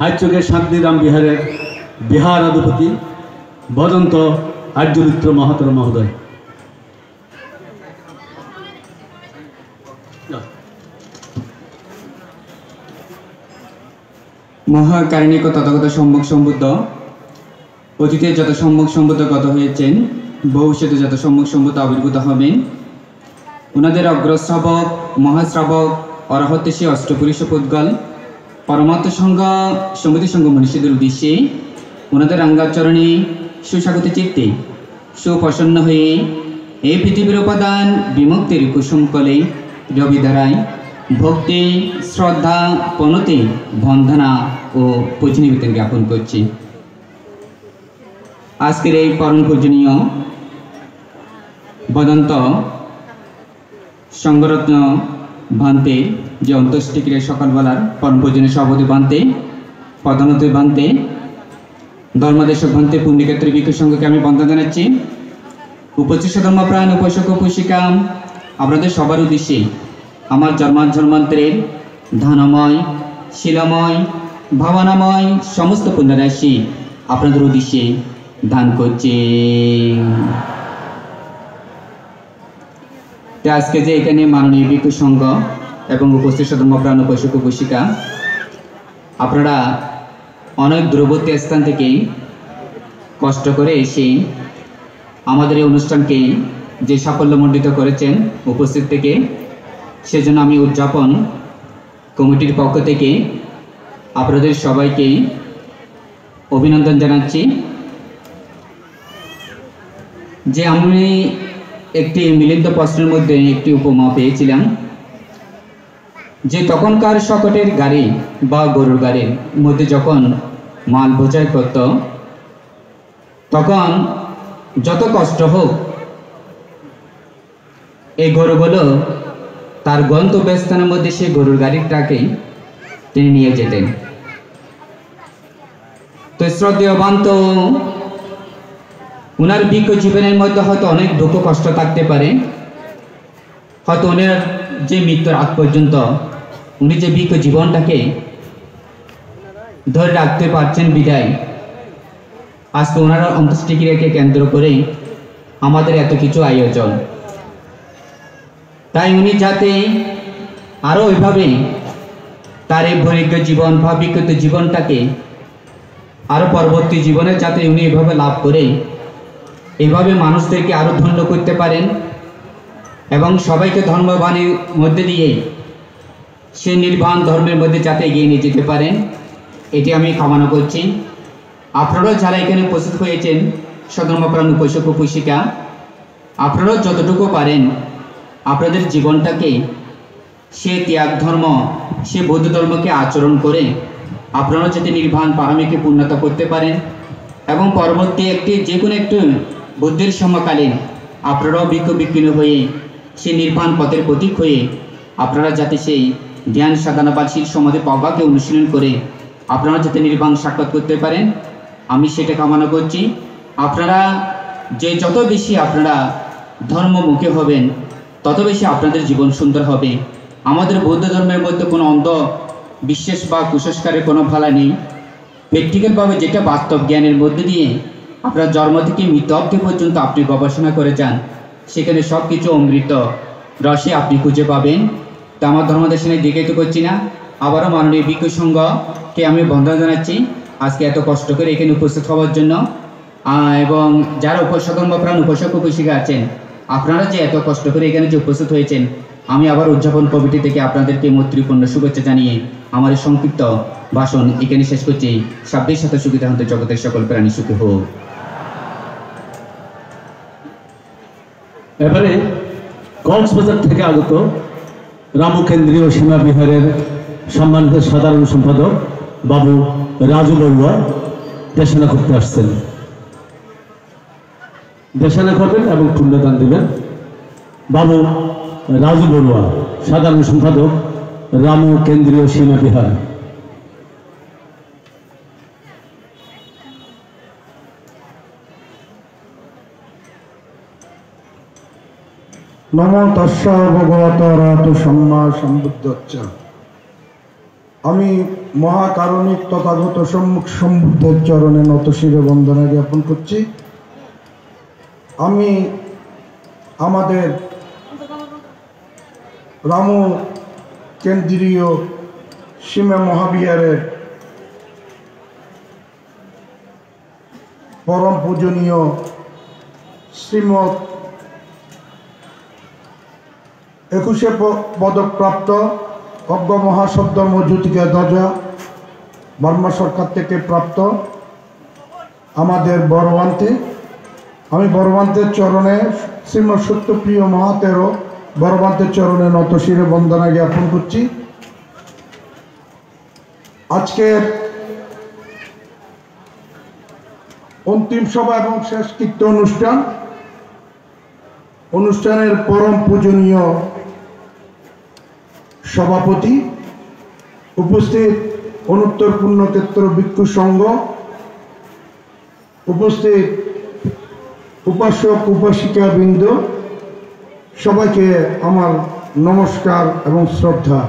হাইচকিয়া শান্তিধাম বিহারের বিহার অধিপতি বদন্ত আর্যমিত্র মাহাতর মহোদয়। মহাকারণিক তথাগত সম্যক সম্বুদ্ধ, অতীতে যত সম্যক সম্বুদ্ধ গত হয়েছেন, ভবিষ্যতে যত সম্যক সম্বুদ্ধ আবির্ভূত হবেন, ওনাদের অগ্রশ্রাবক মহাশ্রাবক অরহত্যশী অষ্টপুরুষ পুদ্গল পরমাত্ম সংঘ সমিতি সংঘ মনীষীদের উদ্দেশ্যে ওনাদের অঙ্গাচরণে সুস্বাগত চিত্তে সুপ্রসন্ন হয়ে এই পৃথিবীর উপাদান বিমুক্তির কুসুম কলে রবি ধারায় ভক্তি শ্রদ্ধা পনতে বন্দনা ও পূজনীয়তা জ্ঞাপন করছি। আজকের এই পরম পূজনীয় বদন্ত সংঘরত্ন ভান্তে যে অন্ত্যেষ্টিক্রিয়া সকালবেলার পরম পূজনীয় সভাপতি ভান্তে, প্রধানত ভান্তে, ধর্মদেশক ভান্তে, পুণ্যক্ষেত্র ভিক্ষু সংঘকে আমি বন্দনা জানাচ্ছি। উপস্থিত ধর্মপ্রাণ উপাসক উপাসিকা, আপনাদের সবার উদ্দেশ্যে আমার জন্মান্তরের ধানময় শিলাময় ভাবনাময় সমস্ত পুণ্যরাশি আপনাদের উদ্দেশ্যে দান করছে। আজকে যে এখানে মাননীয় ভিক্ষু সংঘ এবং উপস্থিত ধর্মপ্রাণ উপাসক উপাসিকা, আপনারা অনেক দূরবর্তী স্থান থেকে কষ্ট করে এসে আমাদের এই অনুষ্ঠানকে যে সাফল্যমণ্ডিত করেছেন উপস্থিত থেকে, সেজন্য আমি উদযাপন কমিটির পক্ষ থেকে আপনাদের সবাইকে অভিনন্দন জানাচ্ছি। যে আমি একটি মিলিত প্রশ্নের মধ্যে একটি উপমা পেয়েছিলাম যে তখনকার শকটের গাড়ি বা গরুর গাড়ির মধ্যে যখন মাল বোঝাই করত, তখন যত কষ্ট হোক এই গরুগুলো তার গন্তব্যস্থানের মধ্যে সেই গরুর গাড়িটাকে তিনি নিয়ে যেতেন। তো শ্রদ্ধেয় বান্ত, ওনার বিজ্ঞ জীবনের মধ্যে হয়তো অনেক দুঃখ কষ্ট থাকতে পারে, হয়তো ওনার যে মৃত্যুর আগ পর্যন্ত উনি যে বিজ্ঞ জীবনটাকে ধরে রাখতে পারছেন বিদায় আজকে ওনারা অন্ত্যেষ্টিক্রিয়াকে কেন্দ্র করে আমাদের এত কিছু আয়োজন। তাই উনি যাতে আরো ওইভাবে তার এই বৈজ্ঞ জীবন বা বিজ্ঞত জীবনটাকে আরো পরবর্তী জীবনে যাতে উনি এভাবে লাভ করে এভাবে মানুষদেরকে আরো ধন্য করতে পারেন এবং সবাইকে ধর্মবাণীর মধ্যে দিয়ে সে নির্বাণ ধর্মের মধ্যে যাতে এগিয়ে নিয়ে যেতে পারেন, এটি আমি কামনা করছি। আপনারাও যারা এখানে উপস্থিত হয়েছেন সধর্মপ্রাণ উপাসক উপাসিকা, আপনারাও যতটুকু পারেন আপনাদের জীবনটাকে সে ত্যাগ ধর্ম, সে বৌদ্ধ ধর্মকে আচরণ করে আপনারা যাতে নির্বাণ পারমিকে পূর্ণতা করতে পারেন এবং পরবর্তী একটি যে কোনো একটু বুদ্ধির সমকালীন আপনারাও বিক্ষিন্ন হয়ে সেই নির্বাণ পথের প্রতীক হয়ে আপনারা যাতে সেই ধ্যান সাধনা বা শীল সমাধি পাওয়াকে অনুশীলন করে আপনারা যাতে নির্বাণ সাক্ষাৎ করতে পারেন, আমি সেটা কামনা করছি। আপনারা যে যত বেশি আপনারা ধর্মমুখী হবেন তত বেশি আপনাদের জীবন সুন্দর হবে। আমাদের বৌদ্ধ ধর্মের মধ্যে কোনো অন্ধ বিশ্বাস বা কুসংস্কারের কোনো ভালা নেই। প্র্যাকটিক্যালভাবে যেটা বাস্তব জ্ঞানের মধ্যে দিয়ে আপনার জন্ম থেকে মৃত্যু অবধি পর্যন্ত আপনি গবেষণা করে যান, সেখানে সব কিছু অমৃত রসে আপনি খুঁজে পাবেন। তা আমার ধর্মদর্শনে দিকে করছি না, আবারও মাননীয় ভিক্ষু সংঘকে আমি বন্দনা জানাচ্ছি আজকে এত কষ্ট করে এখানে উপস্থিত হওয়ার জন্য, এবং যারা সধর্মপ্রাণ উপাসক উপাসিকা আছেন আপনারা যে এত কষ্ট করে এখানে যে উপস্থিত হয়েছেন, আমি আবার উদযাপন কমিটি থেকে আপনাদেরকে মৈত্রীপূর্ণ শুভেচ্ছা জানিয়ে আমার এই সংক্ষিপ্ত ভাষণ এখানে শেষ করছি। সাব্যের সাথে সুবিধা হতে জগতের সকল প্রাণী সুখী হোক। এবারে কক্সবাজার থেকে আগত রামু কেন্দ্রীয় সীমা বিহারের সম্মানিত সাধারণ সম্পাদক বাবু রাজু বড়ুয়া দেশনা করতে আসছেন। দেশনা করবেন এবং পুণ্যদান দেবেন বাবু রাজু বড়ুয়া, সাধারণ সম্পাদক রামু কেন্দ্রীয় সীমা বিহার। নমো তস্য ভগবতো অরহতো সম্মা সম্বুদ্ধস্য। আমি মহাকারণিক তথাগত সম্মুখ সম্বুদ্ধের চরণে নতশিরে বন্দনা জ্ঞাপন করছি। আমি আমাদের রামু কেন্দ্রীয় সীমা মহাবিহারের পরম পূজনীয় শ্রীমৎ 21 পদকপ্রাপ্ত অজ্ঞ মহাসদ্ধর্ম জ্যোতিকা ধ্বজা বর্মা সরকার থেকে প্রাপ্ত আমাদের বড়বান্তে, আমি বড়বান্তের চরণে শ্রীমৎ সত্যপ্রিয় মহাতেরও বড়বান্তের চরণে নতশিরে বন্দনা জ্ঞাপন করছি। আজকের অন্তিম সভা এবং শেষ কীর্তন অনুষ্ঠানের পরম পূজনীয় সভাপতি, উপস্থিত অনুত্তর পুণ্যক্ষেত্র ভিক্ষু সংঘ, উপস্থিত উপাসক উপাসিকা বৃন্দ, সবাইকে আমার নমস্কার এবং শ্রদ্ধা।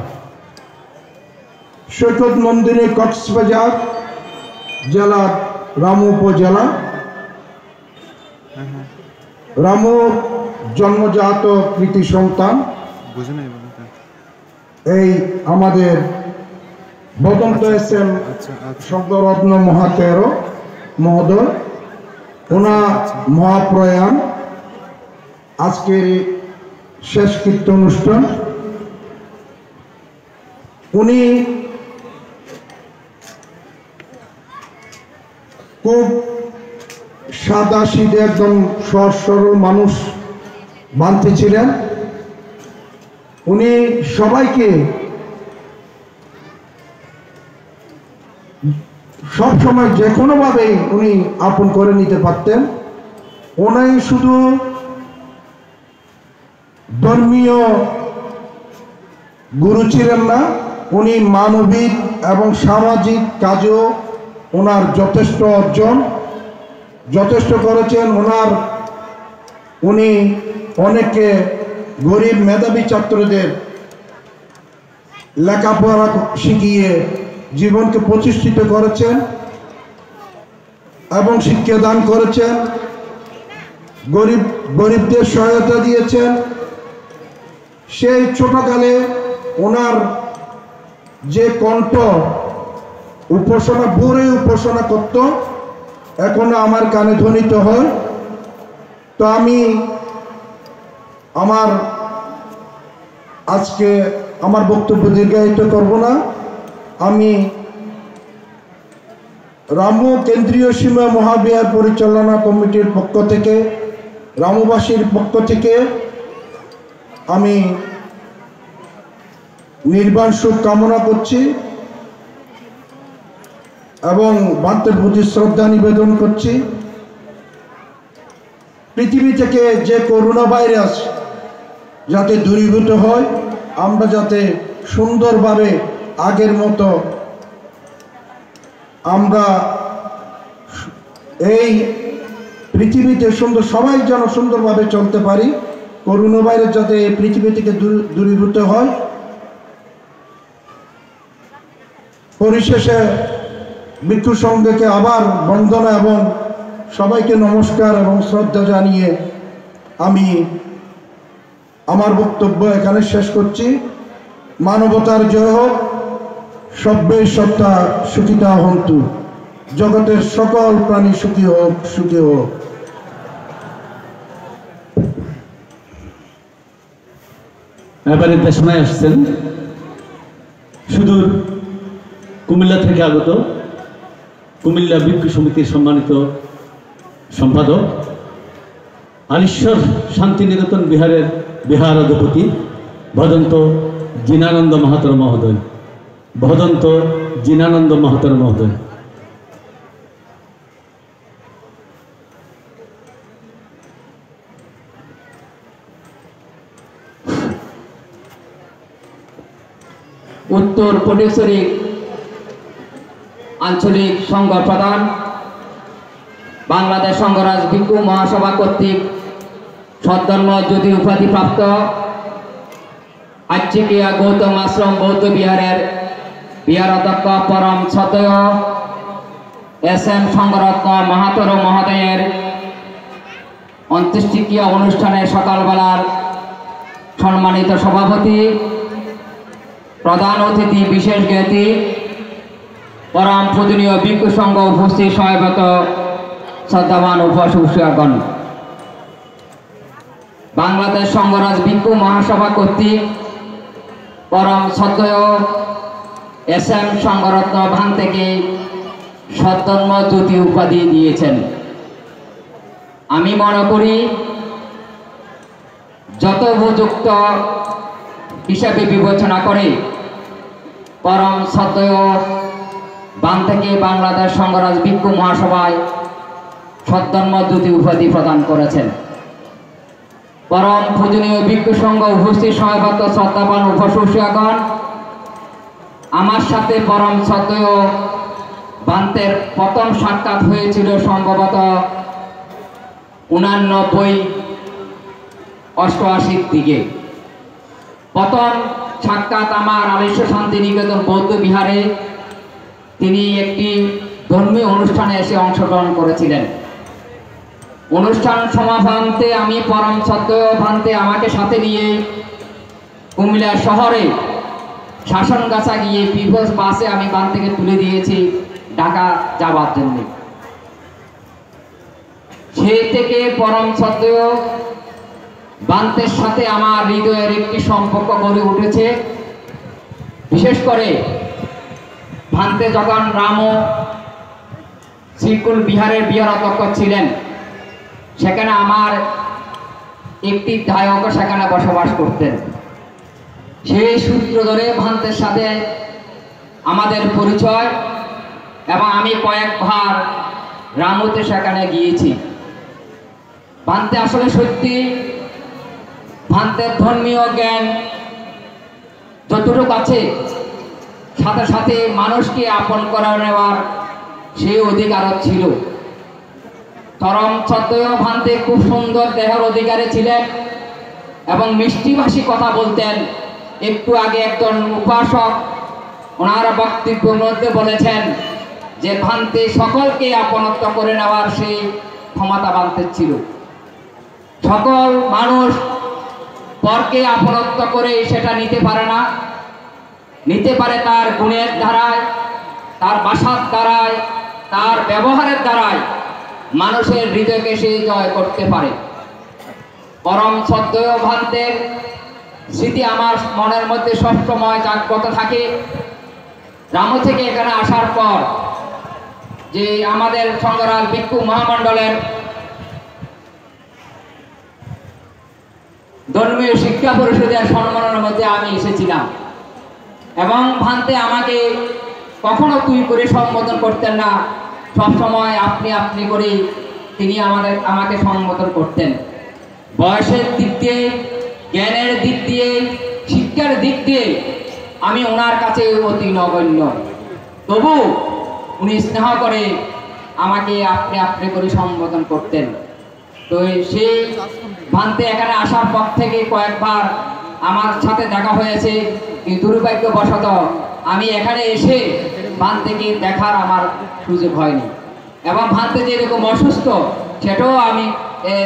সৈকত মন্দিরে কক্সবাজার জেলার রামু উপজেলা, রামু জন্মজাত কৃতি সন্তান এই আমাদের বদন্ত এসএম শঙ্কররত্ন মহাতেরো মহোদয়, ওনার মহাপ্রয়াণ আজকের শেষ কীর্তন অনুষ্ঠান। উনি খুব সাদা সিধে একদম সহজ সরল মানুষ বানতে ছিলেন। উনি সবাইকে সব সময় যে কোনোভাবেই উনি আপন করে নিতে পারতেন। উনি শুধু ধর্মীয় গুরু ছিলেন না, উনি মানবিক এবং সামাজিক কাজেও ওনার যথেষ্ট অর্জন যথেষ্ট করেছেন। উনি অনেকে গরিব মেধাবী ছাত্রদের লেখাপড়া শিখিয়ে জীবনকে প্রতিষ্ঠিত করেছেন এবং শিক্ষাদান করেছেন, গরিবদের সহায়তা দিয়েছেন। সেই ছোটকালে ওনার যে কণ্ঠ উপাসনা ভোরে উপাসনা করত এখনো আমার কানে ধ্বনিত হয়। তো আমি আজকে আমার বক্তব্য দীর্ঘায়িত করব না। আমি রামু কেন্দ্রীয় সীমা মহাবিহার পরিচালনা কমিটির পক্ষ থেকে, রামুবাসীর পক্ষ থেকে আমি নির্বাণ সুখ কামনা করছি এবং ভান্তের প্রতি শ্রদ্ধা নিবেদন করছি। পৃথিবী থেকে যে করোনা ভাইরাস যাতে দূরীভূত হয়, আমরা যাতে সুন্দরভাবে আগের মতো আমরা এই পৃথিবীতে সবাই যেন সুন্দরভাবে চলতে পারি, করোনা ভাইরাস যাতে পৃথিবী থেকে দূরীভূত হয়। পরিশেষে ভিক্ষু সংঘকে আবার বন্দনা এবং সবাইকে নমস্কার এবং শ্রদ্ধা জানিয়ে আমি আমার বক্তব্য এখানে শেষ করছি। মানবতার জয় হোক, সব্যে সত্তা সুখিতা হন্তু, জগতের সকল প্রাণী সুখী হোক, সুখী হোক। এবারে দেশনায় আসছেন সুদূর কুমিল্লা থেকে আগত কুমিল্লা ভিক্ষু সমিতির সম্মানিত সম্পাদক, আলীশ্বর শান্তিনিকেতন বিহারের বিহার অধিপতি ভদন্ত জিনানন্দ মাহাতর মহোদয়, ভদন্ত জিনানন্দ মাহাতর মহোদয়। উত্তর পটেশ্বরী আঞ্চলিক সংঘ প্রধান, বাংলাদেশ সংঘরাজ ভিক্ষু মহাসভা কর্তৃক সদ্ধর্ম জ্যোতি উপাধিপ্রাপ্ত আচ্চিকিয়া গৌতম আশ্রম বৌদ্ধ বিহারের বিহার অধ্যক্ষ পরম শ্রদ্ধেয় SM সংঘরত্ন মাহাতর মহোদয়ের অন্ত্যেষ্টিক্রিয়া অনুষ্ঠানের সকালবেলার সম্মানিত সভাপতি, প্রধান অতিথি, বিশেষ জ্ঞাতি, পরম পূজনীয় ভিক্ষু সংঘ উপস্থিত সহায়ত শ্রদ্ধাবান উপস্থিতগণ, বাংলাদেশ সংঘরাজ ভিক্ষু মহাসভা কর্তৃক পরম শ্রদ্ধেয় SM সংঘরত্ন ভান থেকে সদ্ধর্ম জ্যোতি উপাধি দিয়েছেন। আমি মনে করি যত উপযুক্ত হিসাবে বিবেচনা করে পরম শ্রদ্ধেয় বান থেকে বাংলাদেশ সংঘরাজ ভিক্ষু মহাসভায় সদ্ধর্ম জ্যোতি উপাধি প্রদান করেছেন। পরম পূজনীয় ভিক্ষু সংঘ উপস্থিত সহায়ত শ্রদ্ধাবান উপস্থিতগণ, আমার সাথে পরম শ্রদ্ধেয় বান্তের প্রথম সাক্ষাৎ হয়েছিল সম্ভবত 89-88 দিকে। প্রথম সাক্ষাৎ আমার আলীশ্বর শান্তিনিকেতন বৌদ্ধ বিহারে তিনি একটি ধর্মীয় অনুষ্ঠানে এসে অংশগ্রহণ করেছিলেন। অনুষ্ঠান সমাপ্তে আমি পরম শ্রদ্ধেয় ভান্তে আমাকে সাথে নিয়ে কুমিল্লা শহরে শাসনগাছা গিয়ে পিপলস বাসে আমি বান থেকে তুলে দিয়েছি ঢাকা যাবার জন্য। সেই থেকে পরম শ্রদ্ধেয় বান্তের সাথে আমার হৃদয়ের একটি সম্পর্ক গড়ে উঠেছে। বিশেষ করে ভান্তে যখন রামু শ্রীকুল বিহারের বিহার অধ্যক্ষ ছিলেন, সেখানে আমার একটি ধায়ক সেখানে বসবাস করতেন। সেই সূত্র ধরে ভান্তের সাথে আমাদের পরিচয় এবং আমি কয়েকবার রামুতে সেখানে গিয়েছি। ভান্তে আসলে সত্যি ভান্তের ধর্মীয় জ্ঞান যতটুকু আছে, সাথে সাথে মানুষকে আপন করে নেওয়ার সেই অধিকারও ছিল। তরম সত্ত্বেও ভান্তে খুব সুন্দর দেহের অধিকারী ছিলেন এবং মিষ্টিভাষী কথা বলতেন। একটু আগে একজন উপাসক ওনার বক্তব্যের মধ্যে বলেছেন যে ভান্তে সকলকে আপনত্ব করে নেওয়ার সেই ক্ষমতা ভান্তের ছিল। সকল মানুষ পরকে আপনত্ব করে সেটা নিতে পারে না, নিতে পারে তার গুণের দ্বারায়, তার ভাষার দ্বারায়, তার ব্যবহারের দ্বারায় মানুষের হৃদয়কে সে জয় করতে পারে। পরম শ্রদ্ধেয় ভান্তের স্মৃতি আমার মনের মধ্যে সবসময় জাগ্রত থাকে। রামু থেকে এখানে আসার পর যে আমাদের সংঘরাজ ভিক্ষু মহামণ্ডলের ধর্মীয় শিক্ষা পরিষদের সম্মানের মধ্যে আমি এসেছিলাম এবং ভান্তে আমাকে কখনো তুই করে সম্বোধন করতেন না, সবসময় আপনি আপনি করে তিনি আমাকে সম্বোধন করতেন। বয়সের দিক দিয়ে, জ্ঞানের দিক দিয়ে, শিক্ষার দিক দিয়ে আমি ওনার কাছে অতি নগণ্য, তবু উনি স্নেহ করে আমাকে আপনি আপনি করে সম্বোধন করতেন। তো সেই ভান্তে এখানে আসার পর থেকে কয়েকবার আমার সাথে দেখা হয়েছে, কিন্তু দুর্ভাগ্যবশত আমি এখানে এসে ভান্তেকে দেখার আমার সুযোগ হয়নি এবং ভান্তে যেরকম অসুস্থ সেটাও আমি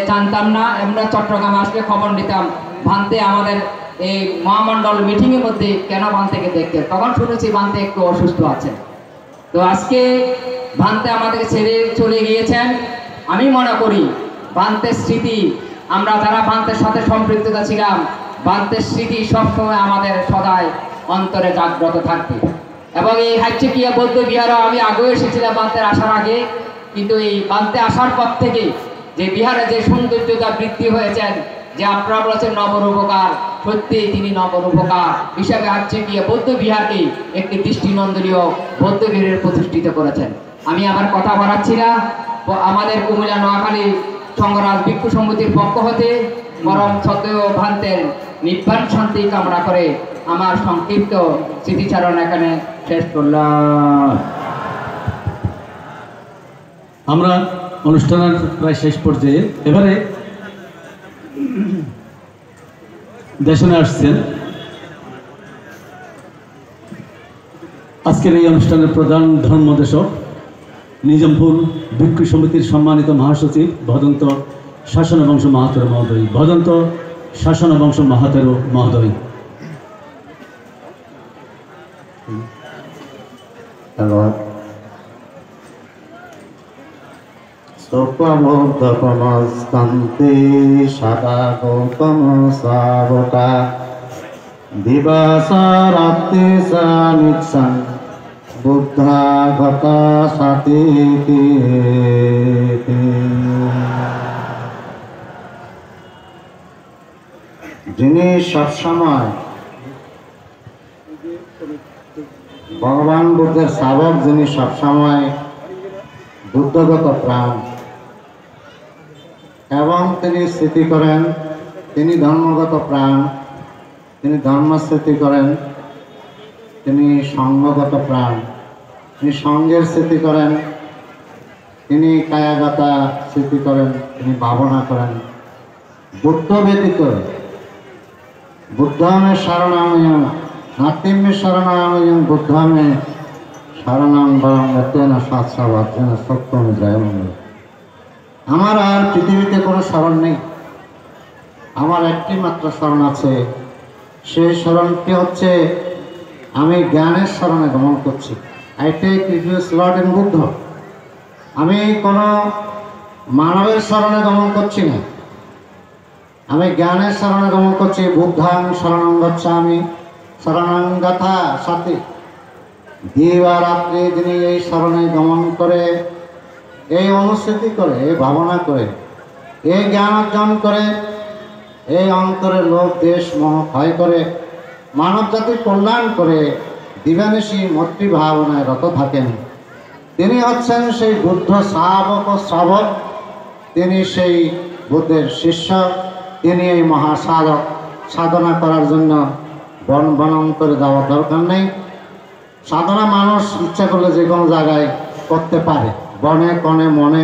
জানতাম না। আমরা চট্টগ্রামে আসলে খবর নিতাম ভান্তে আমাদের এই মহামণ্ডল মিটিংয়ের মধ্যে কেন ভান্তেকে দেখতে, তখন শুনেছি ভান্তে একটু অসুস্থ আছেন। তো আজকে ভান্তে আমাদেরকে ছেড়ে চলে গিয়েছেন। আমি মনে করি ভান্তের স্মৃতি, আমরা যারা ভান্তের সাথে সম্পৃক্ততা ছিলাম, ভান্তের স্মৃতি সবসময় আমাদের সদাই অন্তরে জাগ্রত থাকবে। এবং এই হাইচেকিয়া বৌদ্ধ বিহারও আমি আগেও এসেছিলাম ভান্তের আসার আগে, কিন্তু এই ভান্তে আসার পর থেকে যে বিহারে যে সৌন্দর্যতা বৃদ্ধি হয়েছেন, যে আপনারা বলেছেন নবরূপকার, সত্যি তিনি নবরূপকার হিসাবে হাইচেকিয়া বৌদ্ধ বিহারকে একটি দৃষ্টিনন্দনীয় বৌদ্ধ বিহারের প্রতিষ্ঠিত করেছেন। আমি আমার কথা বাড়াচ্ছি না, আমাদের কুমিল্লা নোয়াখালী সংঘরাজ ভিক্ষু সমিতির পক্ষ হতে পরম শ্রদ্ধেয় ভান্তের নির্বাণ শান্তি কামনা করে আমার সংক্ষিপ্ত স্মৃতিচারণ এখানে শেষ করলাম। আমরা অনুষ্ঠানের প্রায় শেষ পর্যায়ে, এবারে দেশনে আসছেন আজকের এই অনুষ্ঠানের প্রধান ধর্মদেশক নিজামপুর ভিক্ষু সমিতির সম্মানিত মহাসচিব ভদন্ত শাসন বংশ মাহাতের মহোদয়, ভদন্ত শাসন বংশ মাহাতের মহোদয়। সোপমোদকমস্কান্তে সাদা গৌতম সাবকা দিবাসা রাত্রি সানিচ্ছান বুদ্ধাগত সাথী। যিনি সবসময় ভগবান বুদ্ধের শাবক, যিনি সবসময় বুদ্ধগত প্রাণ এবং তিনি স্মৃতি করেন, তিনি ধর্মগত প্রাণ, তিনি ধর্ম স্মৃতি করেন, তিনি সঙ্গগত প্রাণ, তিনি সঙ্গের স্মৃতি করেন, তিনি কায়াগতা স্মৃতি করেন, তিনি ভাবনা করেন। বুদ্ধ ব্যতীত বুদ্ধামে শরণাময়ং নাতিমে শরণাময়ং বুদ্ধামে শরণাং বরং এতেন শাস্ত্রাবাচেন সত্যম জয়মঙ্গল। আমার আর পৃথিবীতে কোনো শরণ নেই, আমার একটি মাত্র শরণ আছে। সেই শরণটি হচ্ছে আমি জ্ঞানের শরণে গমন করছি। I take refuge Lord in Buddha. আমি কোনো মানবের শরণে গমন করছি না, আমি জ্ঞানের শরণে গমন করছি। বুদ্ধাং শরণং গচ্ছামি শরণং গথা সাথী। দিবারাত্রি যিনি এই শরণে গমন করে, এই অনুস্মৃতি করে, এই ভাবনা করে, এই জ্ঞান অর্জন করে, এই অন্তরে লোক দেশ মোহ ক্ষয় করে, মানব জাতির কল্যাণ করে, দিবানিশী মৈত্রী ভাবনায় রত থাকেন, তিনি হচ্ছেন সেই বুদ্ধ শাবক ও শ্রাবক, তিনি সেই বুদ্ধের শিষ্য, তিনি এই মহাসাধক। সাধনা করার জন্য বন বনান্তরে যাওয়ার দরকার নেই। সাধনা মানুষ ইচ্ছা করলে যে কোনো জায়গায় করতে পারে, বনে কনে মনে,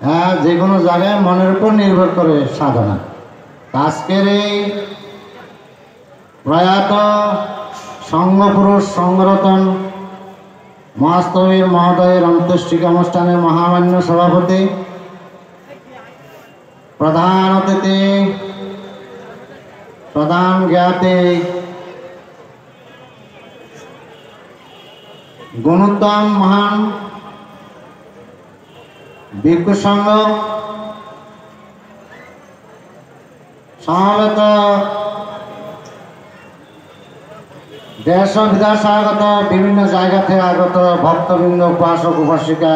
হ্যাঁ, যে কোনো জায়গায় মনের উপর নির্ভর করে সাধনা। আজকের এই প্রয়াত সঙ্গপুরুষ সংরতন মহাস্তবীর মহোদয়ের অন্ত্যেষ্টিকা অনুষ্ঠানের মহামান্য সভাপতি, প্রধান অতিথি, প্রধান জ্ঞাতি, গুণোত্তম মহান ভিক্ষু সংঘ, সমবেত দেশ ও বিদেশ আগত, বিভিন্ন জায়গা থেকে আগত ভক্তবৃন্দ, উপাসক উপাসিকা,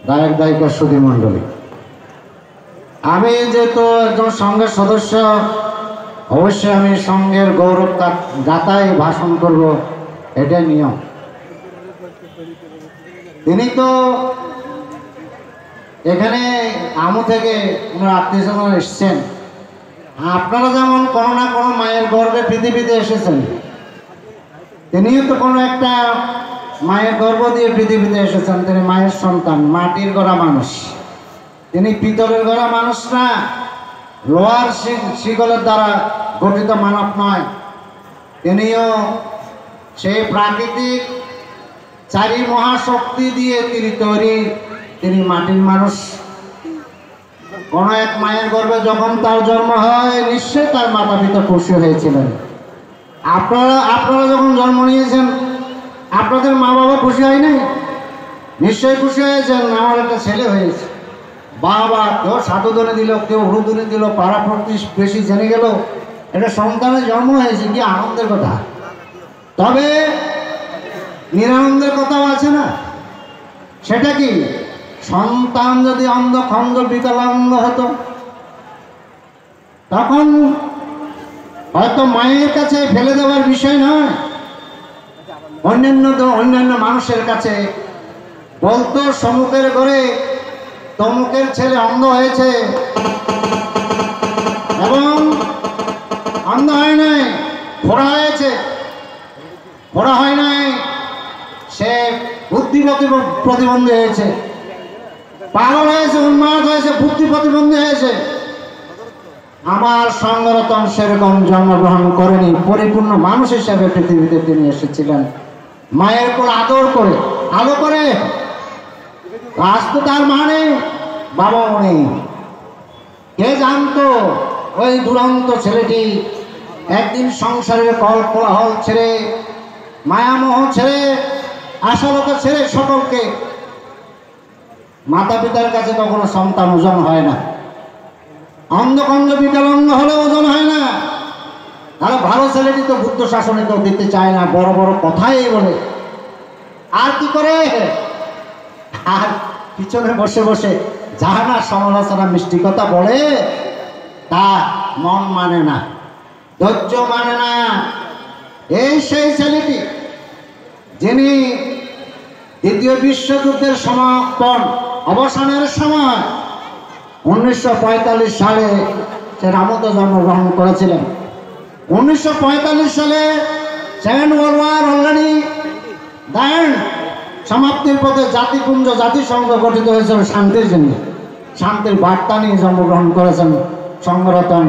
গায়ক গায়িকা, সুধী মণ্ডলী, আমি যেহেতু একজন সংঘের সদস্য, অবশ্যই আমি সংঘের গৌরব গাথায় ভাষণ করব, এটাই নিয়ম। তিনি তো এখানে আমু থেকে ওনার আত্মীয়স্বজন এসছেন, আপনারা যেমন কোনো না কোনো মায়ের গর্ভে পৃথিবীতে এসেছেন, তিনিও তো কোনো একটা মায়ের গর্ভ দিয়ে পৃথিবীতে এসেছেন। তিনি মায়ের সন্তান, মাটির গড়া মানুষ, তিনি পিতলের গড়া মানুষ না, লোহার শিকলের দ্বারা গঠিত মানব নয়। তিনিও সেই প্রাকৃতিক চারি মহাশক্তি দিয়ে তিনি তৈরি, তিনি মাটির মানুষ। কোন এক মায়ের গর্ভে যখন তার জন্ম হয়, নিশ্চয়ই তার মাতা পিতা খুশি হয়েছিলেন। আপনারা যখন জন্ম নিয়েছেন, আপনাদের মা বাবা খুশি হয় নাই? নিশ্চয়ই খুশি হয়েছেন, আমার একটা ছেলে হয়েছে। বাবা কেউ সাধুদনে দিল, কেউ হরুদনে দিল, পাড়া বেশি জেনে গেল এটা সন্তানের জন্ম হয়েছে, কি আনন্দের কথা। তবে নিরানন্দের কথাও আছে না, সেটা কি? সন্তান যদি অন্ধ খন্ড বিকলাঙ্গ হতো, তখন হয়তো মায়ের কাছে ফেলে দেওয়ার বিষয় নয়, অন্যান্য মানুষের কাছে বলতো সমুখের ঘরে তমুকের ছেলে অন্ধ হয়েছে, এবং অন্ধ হয় নাই, খোড়া হয়েছে, খোড়া হয় নাই, সে বুদ্ধি প্রতিবন্ধী হয়েছে, পাগল হয়েছে, উন্মাদ হয়েছে, বুদ্ধি প্রতিবন্ধী হয়েছে। আমার সংরতন সেরকম জন্মগ্রহণ করেনি, পরিপূর্ণ মানুষ হিসেবে পৃথিবীতে তিনি এসেছিলেন, মায়ের কোল আদর করে, আলো করে। আজ তো তার মা নেই, বাবাও নেই। কে জানতো ওই দুরন্ত ছেলেটি একদিন সংসারের কল কোলাহল ছেড়ে, মায়ামোহ ছেড়ে, আশালতা ছেড়ে, সকলকে, মাতা পিতার কাছে কখনো সন্তান ওজন হয় না, অন্ধখণ্ড বিকলাঙ্গ হলে ওজন হয় না। তাহলে ভালো ছেলেটি তো বুদ্ধ শাসনে কেউ দিতে চায় না, বড় বড় কথাই বলে, আর কি করে? আর পিছনে বসে বসে যাহা না সমালোচনা মিষ্টি কথা বলে, তা মন মানে না, ধৈর্য মানে না। এই সেই ছেলেটি যিনি দ্বিতীয় বিশ্বযুদ্ধের সমাপন অবসানের সময় 1945 সালে সে রামতে জন্মগ্রহণ করেছিলেন। 1945 সালে সেকেন্ড ওয়ার্ল্ড ওয়ার অলরেডি দেন, সমাপ্তির পথে জাতিপুঞ্জ জাতিসংঘ গঠিত হয়েছিল শান্তির জন্য, শান্তির বার্তা নিয়ে জন্মগ্রহণ করেছেন সংরতন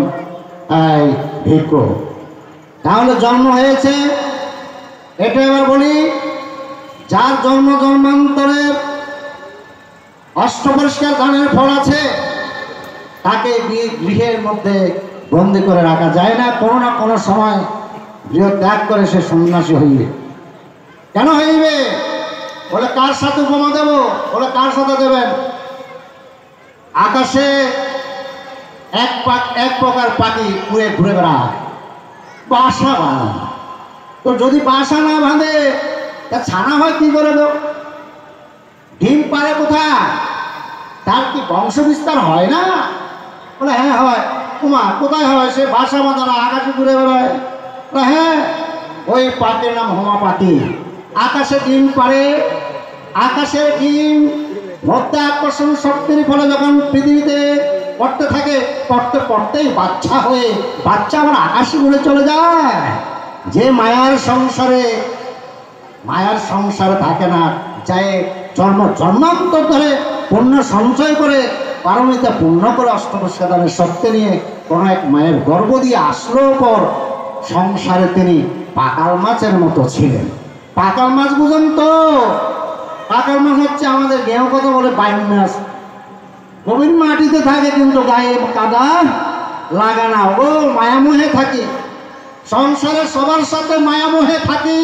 ভিক্ষু। তাহলে জন্ম হয়েছে, এটা এবার বলি, যার জন্ম জন্মান্তরের অষ্টপরিষ্কার দানের ফল আছে, তাকে গৃহের মধ্যে বন্দি করে রাখা যায় না, কোনো না কোনো সময় গৃহ ত্যাগ করে সে সন্ন্যাসী হইবে। কেন হইবে? বলে কার সাথে উপমা দেব? বলে কার সাথে দেবেন? আকাশে এক প্রকার পাখি উড়ে ঘুরে বেড়ায়, বাসা বাঁধে। তো যদি বাসা না বাঁধে, তা ছানা হয় কি করে? দেব ডিম পারে কোথায়? তার কি বংশ বিস্তার হয় না? বলে হ্যাঁ হয়। কুমার কোথায় হয়? সে বাসা বাঁধা না, আকাশে ঘুরে বেড়ায়। হ্যাঁ, ওই পাখির নাম হোমা পাখি। আকাশে ডিম পারে আকাশের ডিম মধ্যে আকর্ষণ শক্তির ফলে যখন পৃথিবীতে পড়তে থাকে, পড়তে পড়তেই বাচ্চা আবার আকাশে উড়ে চলে যায়। যে মায়ার সংসারে থাকে না, যায় জন্মান্তর ধরে পুণ্য সঞ্চয় করে পারমিতা পূর্ণ করে অষ্টপ্রসাদানের শক্তি নিয়ে কোনো এক মায়ের গর্ভ দিয়ে আসলো পর সংসারে তিনি পাকাল মাছের মতো ছিলেন। পাকাল মাছ বুঝেন তো? পাকাল মাছ হচ্ছে আমাদের গেঁয়ো কথা বলে বাইন মাছ। গভীর মাটিতে থাকে কিন্তু গায়ে কাদা লাগা না। ও মায়ামোহে থাকি, সংসারে সবার সাথে মায়ামোহে থাকি,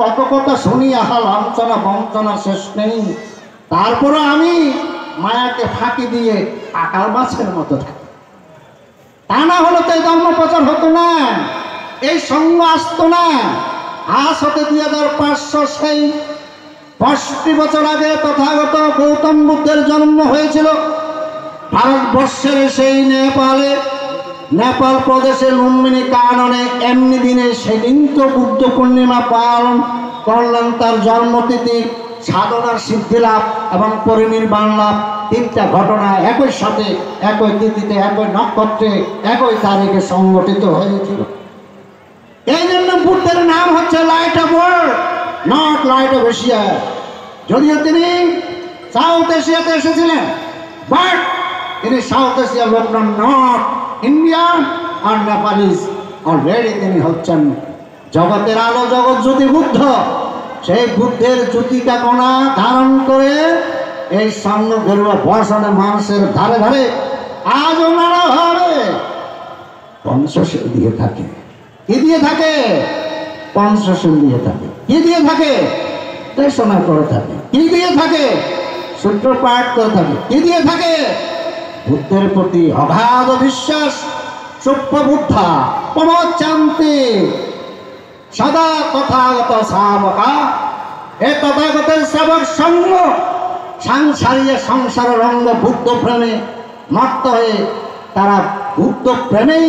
কত কথা শুনি, আহা লাঞ্ছনা বঞ্চনা শেষ নেই। তারপরে আমি মায়াকে ফাঁকি দিয়ে পাকাল মাছের মতো থাকি। তা না হলে তো এই ধর্ম প্রচার হতো না, এই সঙ্গ আসতো না। আজ হতে 2500 সেই 65 বছর আগে তথাগত গৌতম বুদ্ধের জন্ম হয়েছিল ভারতবর্ষের সেই নেপাল প্রদেশে লুম্বিনী কাননে। এমনি দিনে সেদিন তো বুদ্ধ পূর্ণিমা পালন করলেন তার জন্মতিথি, সাধনার সিদ্ধি লাভ এবং পরিনির্বাণ লাভ। 3টা ঘটনা একই সাথে, একই তিথিতে, একই নক্ষত্রে, একই তারিখে সংগঠিত হয়েছিল। এই জন্য বুদ্ধের নাম হচ্ছে light off world, not light off Asia. যদিও তিনি সাউথ এশিয়াতে এসেছিলেন, বাট তিনি সাউথ এশিয়ার লোক নন, not Indian R Nepalese. Already তিনি হচ্ছেন জগতের আলো, জগৎ জ্যোতি বুদ্ধ। সেই বুদ্ধের জ্যোতিকা কণা ধারণ করে এই স্বর্ণ গেরুয়া বসনে মানুষের ধারে ধারে আজ ওনারা ভাবে পঞ্চশীল দিয়ে থাকে। কি দিয়ে থাকে? পঞ্চশীল দিয়ে থাকে। কি দিয়ে থাকে? দেশনা করে থাকে। কি দিয়ে থাকে? সূত্র পাঠ করে থাকে। কি দিয়ে থাকে? বুদ্ধের প্রতি অগাধ বিশ্বাস, সূক্ষ্ম বুদ্ধা, প্রমোদ শান্তি, সদা তথাগত শাবকা। এ তথাগতের সেবক সঙ্গ সাংসারিক সংসার রঙ্গ বুদ্ধ প্রেমে মত্ত হয়ে তারা বুদ্ধ প্রেমেই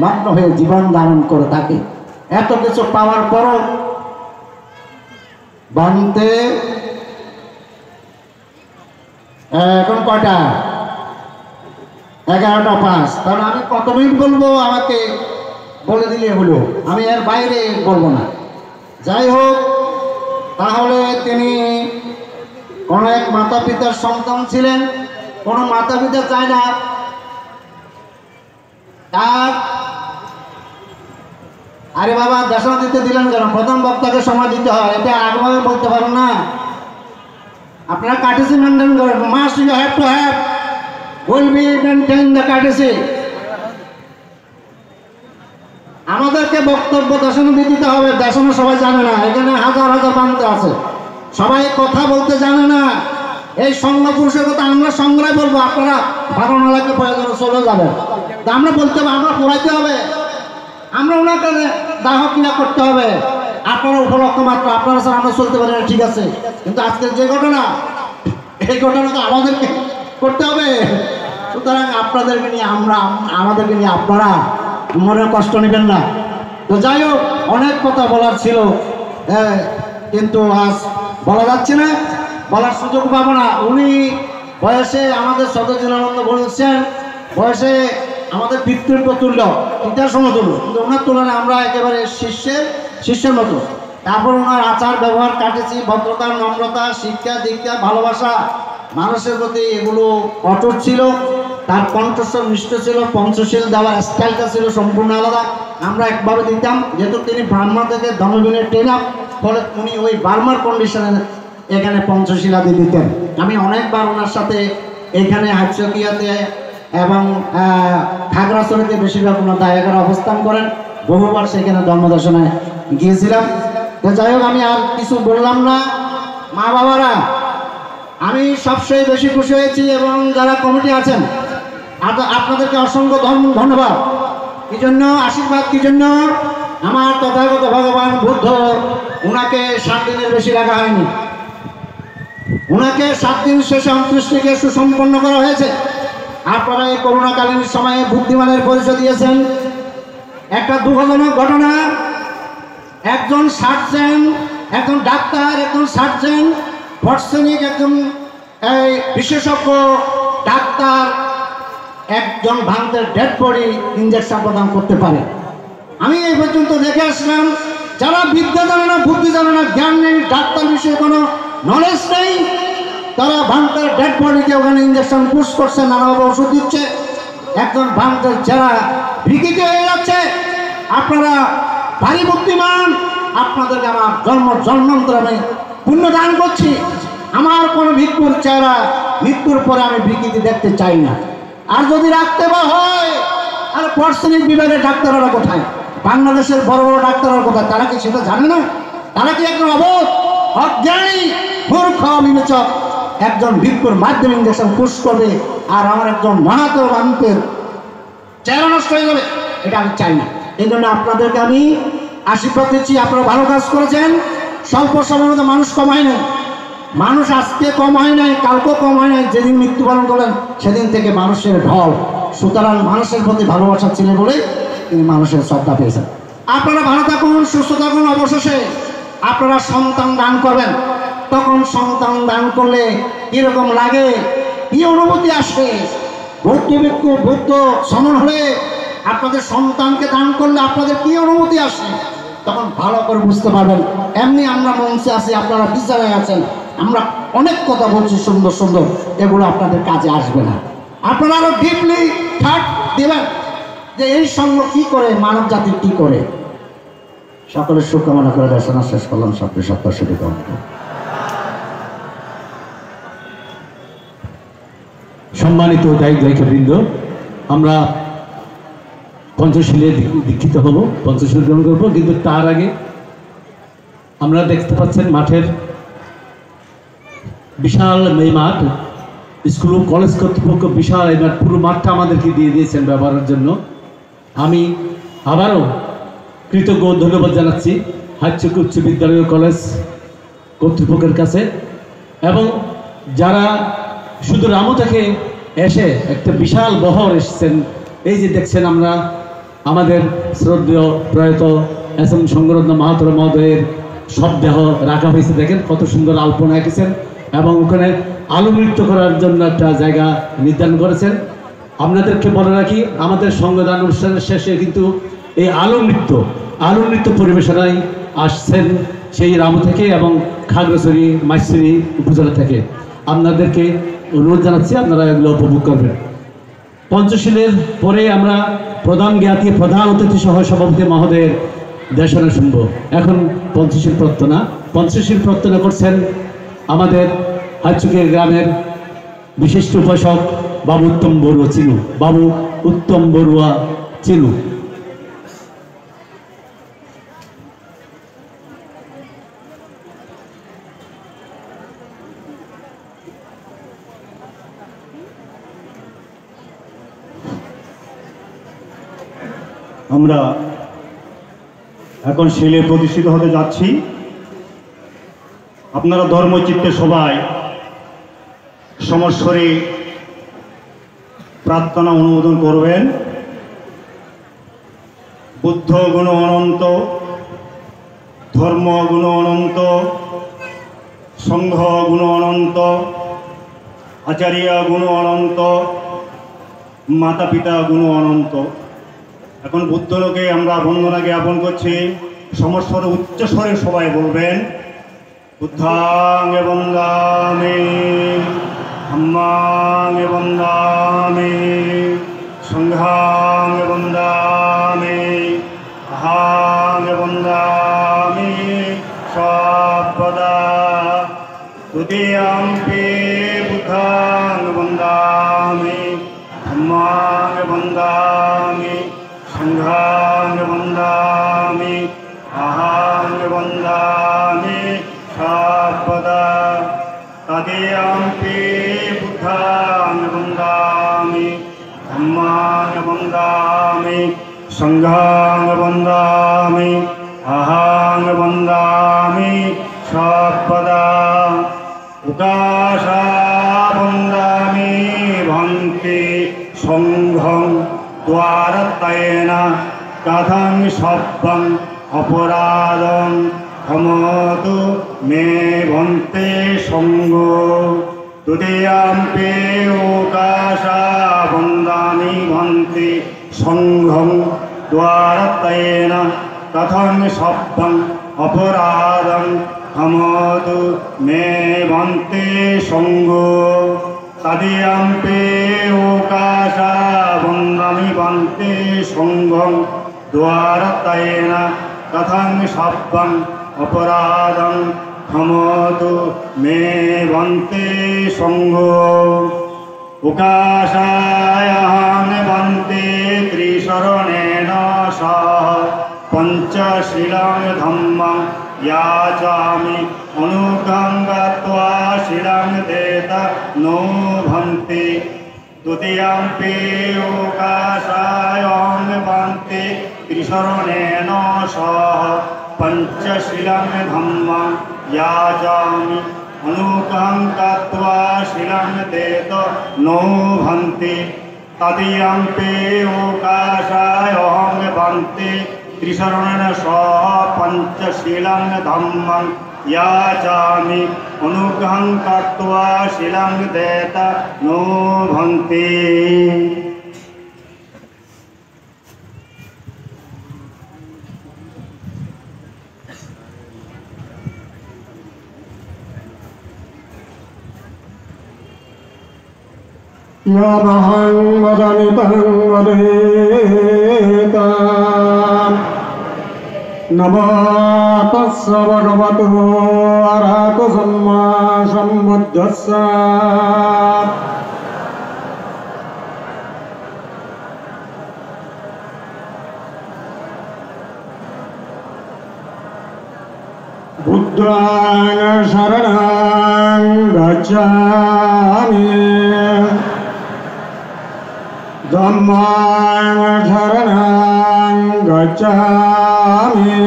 মগ্ন হয়ে জীবন ধারণ করে থাকে। এত কিছু পাওয়ার পরও বানতে এখন কয়টা? 11:05। তাহলে আমি কত মিনিট বলবো আমাকে বলে দিলে হলো, আমি এর বাইরে বলবো না। যাই হোক, তাহলে তিনি কোন এক মাতা পিতার সন্তান ছিলেন। কোন মাতা পিতা চায় না তার, আরে বাবা দেশনা দিতে দিলেন কেন? প্রথম বক্তাকে সময় দিতে হয়, এটা আগভাবে বলতে পারেন না। আপনারা কাটিসি মেনটেন করেন, must you have to have will be maintain the courtesy. আমাদেরকে বক্তব্য দেশনা দিতে হবে। দেশনা সবাই জানে না, এখানে হাজার হাজার বানতে আছে, সবাই কথা বলতে জানে না। এই সংঘ পুরুষের কথা আমরা সংগ্রহে বলবো, আপনারা ভালো না লাগলে প্রয়োজন চলে যাবে। আমরা বলতে হবে, আমরা পড়াইতে হবে, আমরা ওনাকে দাহ ক্রিয়া করতে হবে। আপনারা উপলক্ষ মাত্র, আপনারা স্যার আমরা চলতে পারি না, ঠিক আছে, কিন্তু আজকের যে ঘটনা, এই ঘটনাটা আমাদেরকে করতে হবে। সুতরাং আপনাদেরকে নিয়ে আমরা, আমাদেরকে নিয়ে আপনারা মনে কষ্ট নেবেন না। তো যাই হোক, অনেক কথা বলার ছিল, কিন্তু আজ বলা যাচ্ছে না, বলার সুযোগ পাবো না। উনি বয়সে আমাদের সদস্যানন্দ বলছেন, বয়সে আমাদের পিতৃব্য তুল্য, পিতার সমতুল্য, কিন্তু ওনার তুলনায় আমরা একেবারে শিষ্যের মতো। তারপর ওনার আচার ব্যবহার কাটেছি, ভদ্রতা, নম্রতা, শিক্ষা দীক্ষা, ভালোবাসা, মানুষের প্রতি এগুলো অটুট ছিল। তার কণ্ঠস্বর মিষ্ট ছিল, পঞ্চশীল দেওয়ার স্টাইলটা ছিল সম্পূর্ণ আলাদা। আমরা একভাবে দিতাম, যেহেতু তিনি ব্রাহ্মা থেকে ধর্মবিনে ট্রেন, ফলে উনি ওই বার্মার কন্ডিশনে এখানে পঞ্চশীলাদি দিতেন। আমি অনেকবার ওনার সাথে এখানে হাটচকিয়াতে এবং খাগড়াছড়িতে বেশিরভাগ ওনার দায়িকার অবস্থান করেন, বহুবার সেখানে ধর্মদর্শনে গিয়েছিলাম। তো যাই হোক, আমি আর কিছু বললাম না। মা বাবারা, আমি সবচেয়ে বেশি খুশি হয়েছি, এবং যারা কমিটি আছেন আপনাদেরকে অসংখ্য ধন্যবাদ। কি জন্য আশীর্বাদ? কি জন্য? আমার তথাগত ভগবান বুদ্ধ ওনাকে 7 দিনের বেশি রাখা হয়নি, ওনাকে 7 দিন শেষে 29টিকে সুসম্পন্ন করা হয়েছে। আপনারা এই করোনাকালীন সময়ে বুদ্ধিমানের পরিচয় দিয়েছেন। একটা দুঃখজনক ঘটনা, একজন সার্জন, একজন ডাক্তার, একজন সার্জন ফরসেনিক একজন বিশেষজ্ঞ ডাক্তার একজন ভাঙতের ডেড বডি ইঞ্জেকশন প্রদান করতে পারে। আমি এই পর্যন্ত দেখে আসলাম যারা বিদ্যা জানে না, বুদ্ধি জানে না, জ্ঞান নেই, ডাক্তার বিষয়ে কোনো নলেজ নেই, তারা ভাঙতের ডেড বডিকে ওখানে ইঞ্জেকশন পুশ করছে, নানাভাবে ওষুধ দিচ্ছে, একজন ভাঙতের যারা বিকৃত হয়ে যাচ্ছে। আপনারা ভারী বুদ্ধিমান, আপনাদেরকে আমার জন্মান্তর আমি পুণ্য দান করছি। আমার কোনো ভিক্ষুর চেহারা মৃত্যুর পরে আমি বিকৃতি দেখতে চাই না। আর যদি রাখতে বা হয়, আর ফরসেনিক বিভাগের ডাক্তাররা কোথায়, বাংলাদেশের বড় বড় ডাক্তাররা কোথায়? তারা কি সেটা জানে না? তারা কি একজন অবোধ, অজ্ঞানী, মূর্খ, বিবেচক একজন ভিক্ষুর মাধ্যমে ইঞ্জেকশন পুশ করবে আর আমার একজন মাহাতো মানুষের চেহারা নষ্ট হয়ে যাবে? এটা আমি চাই না। এই জন্য আপনাদেরকে আমি আশীর্বাদ দিচ্ছি, আপনারা ভালো কাজ করেছেন। স্বল্প সময়ের মধ্যে মানুষ কম হয় নাই, মানুষ আজকে কম হয় নাই, কালকেও কম হয় নাই। যেদিন মৃত্যুবরণ করলেন সেদিন থেকে মানুষের ঢল। সুতরাং মানুষের প্রতি ভালোবাসা ছিল বলেই তিনি মানুষের শ্রদ্ধা পেয়েছেন। আপনারা ভালো থাকুন, সুস্থ থাকুন। অবশেষে আপনারা সন্তান দান করবেন, তখন সন্তান দান করলে কিরকম লাগে, কি অনুভূতি আসে, বুদ্ধ সমন হলে আপনাদের সন্তানকে দান করলে আপনাদের কি অনুভূতি আসে, তখন ভালো করে বুঝতে পারবেন। এমনি আমরা মঞ্চে আছি, আপনারা বিচারে আছেন, আমরা অনেক কথা বলছি সুন্দর সুন্দর, এগুলো আপনাদের কাজে আসবে না। আপনারা আরো ডিপলি থার্ড দেবেন যে এই সঙ্গ কি করে, মানব জাতি কি করে। সকলের শুভকামনা করে দেশনা শেষ করলাম। সকলের সত্য শুভকামনা। সম্মানিত দায়িত্ববৃন্দ, আমরা পঞ্চশীলে দীক্ষিত হব, পঞ্চশীল গ্রহণ করবো, কিন্তু তার আগে আমরা দেখতে পাচ্ছেন মাঠের বিশাল এই মাঠ, স্কুল কলেজ কর্তৃপক্ষ বিশাল এই মাঠ, পুরো মাঠটা আমাদেরকে দিয়ে দিয়েছেন ব্যবহারের জন্য। আমি আবারও কৃতজ্ঞ ধন্যবাদ জানাচ্ছি হাইচক উচ্চ বিদ্যালয় কলেজ কর্তৃপক্ষের কাছে, এবং যারা শুধু রামু থেকে এসে একটা বিশাল বহর এসেছেন। এই যে দেখছেন আমরা আমাদের শ্রদ্ধেয় প্রয়াত এস এম শঙ্কররত্ন মাহাতো মহোদয়ের শবদেহ রাখা হয়েছে, দেখেন কত সুন্দর আলপনা এঁকেছেন, এবং ওখানে আলো নৃত্য করার জন্য একটা জায়গা নির্ধারণ করেছেন। আপনাদেরকে বলে রাখি, আমাদের সঙ্গদান অনুষ্ঠানের শেষে কিন্তু এই আলো নৃত্য পরিবেশনায় আসছেন সেই রামু থেকে এবং খাগড়াছড়ি মাইসুরি উপজেলা থেকে। আপনাদেরকে অনুরোধ জানাচ্ছি আপনারা এগুলো উপভোগ করবেন। পঞ্চশীলের পরে আমরা প্রধান জ্ঞাতি, প্রধান অতিথি সহ সভাপতি মহোদয়ের দেশনা শুনব। এখন পঞ্চশীল প্রার্থনা করছেন আমাদের হাইচুকের গ্রামের বিশিষ্ট উপাসক বাবু উত্তম বড়ুয়া চিনু। আমরা এখন শিলে প্রতিষ্ঠিত হতে যাচ্ছি। আপনারা ধর্মচিত্তে সবাই সমস্বরে প্রার্থনা অনুমোদন করবেন। বুদ্ধ গুণ অনন্ত, ধর্ম গুণ অনন্ত, সংঘ গুণ অনন্ত, আচার্য গুণ অনন্ত, মাতা পিতা গুণ অনন্ত। এখন বুদ্ধলোকে আমরা বন্দনা জ্ঞাপন করছি। সমস্বরে উচ্চস্বরে সবাই বলবেন, বুদ্ধাং বন্দামি, ধম্মাং বন্দামি, সংঘাং বন্দামি, আহাং বন্দামি সর্বদা। তুতীয়াম্পি বুদ্ধাং বন্দামি, ধম্মাং বন্দামি, সংঘাং বন্দামি, আহাং বন্দামি সর্বদা। তদীয়াম্পি বুদ্ধাং বন্দামি, ধম্মাং বন্দামি, সংঘাং বন্দামি, আহাং বন্দামি সর্বদা। উকাশা বন্দামি ভন্তি সংঘং দ্বারত্বেন, কথং সব্বং অপরাধং ক্ষমতু মে ভন্তে সঙ্গ তুদীয়াম্পি ওকাশা বন্দামি ভন্তি সংঘং দ্বারত্বেন কথং সব্বং অপরাধং ক্ষমতু মে ভন্তে সঙ্গ তদীয়াম্পি ওকাশা বন্দামি ভন্তি সংঘং দ্বারত্বেন কথং সব্বং অপরাধং ক্ষমতু মে ভন্তে সঙ্গ উকাশায়হং ভন্তে ত্রিশরণেন সহ পঞ্চশীলং ধম্মং याचामि अनुग्रहं गत्वा शिरं देत नो भन्ति द्वितीयम्पि ओकाशायं भन्ति त्रिशरणेन सह पञ्चशीलं धम्मं याचामि अनुग्रहं गत्वा शिरं देत नो भन्ति तदीयम्पि ओकाशायं भन्ति त्रिशरणेन सह पञ्चशीलं धम्मं याचामि अनुग्रहं कृत्वा शीलं देत नो भन्ति यमहं वदामि तं वदेताम् नमो तस्स भगवतो अरहतो सम्मा सम्बुद्धस्स बुद्धां शरणं गच्छामि धम्मां शरणं गच्छामि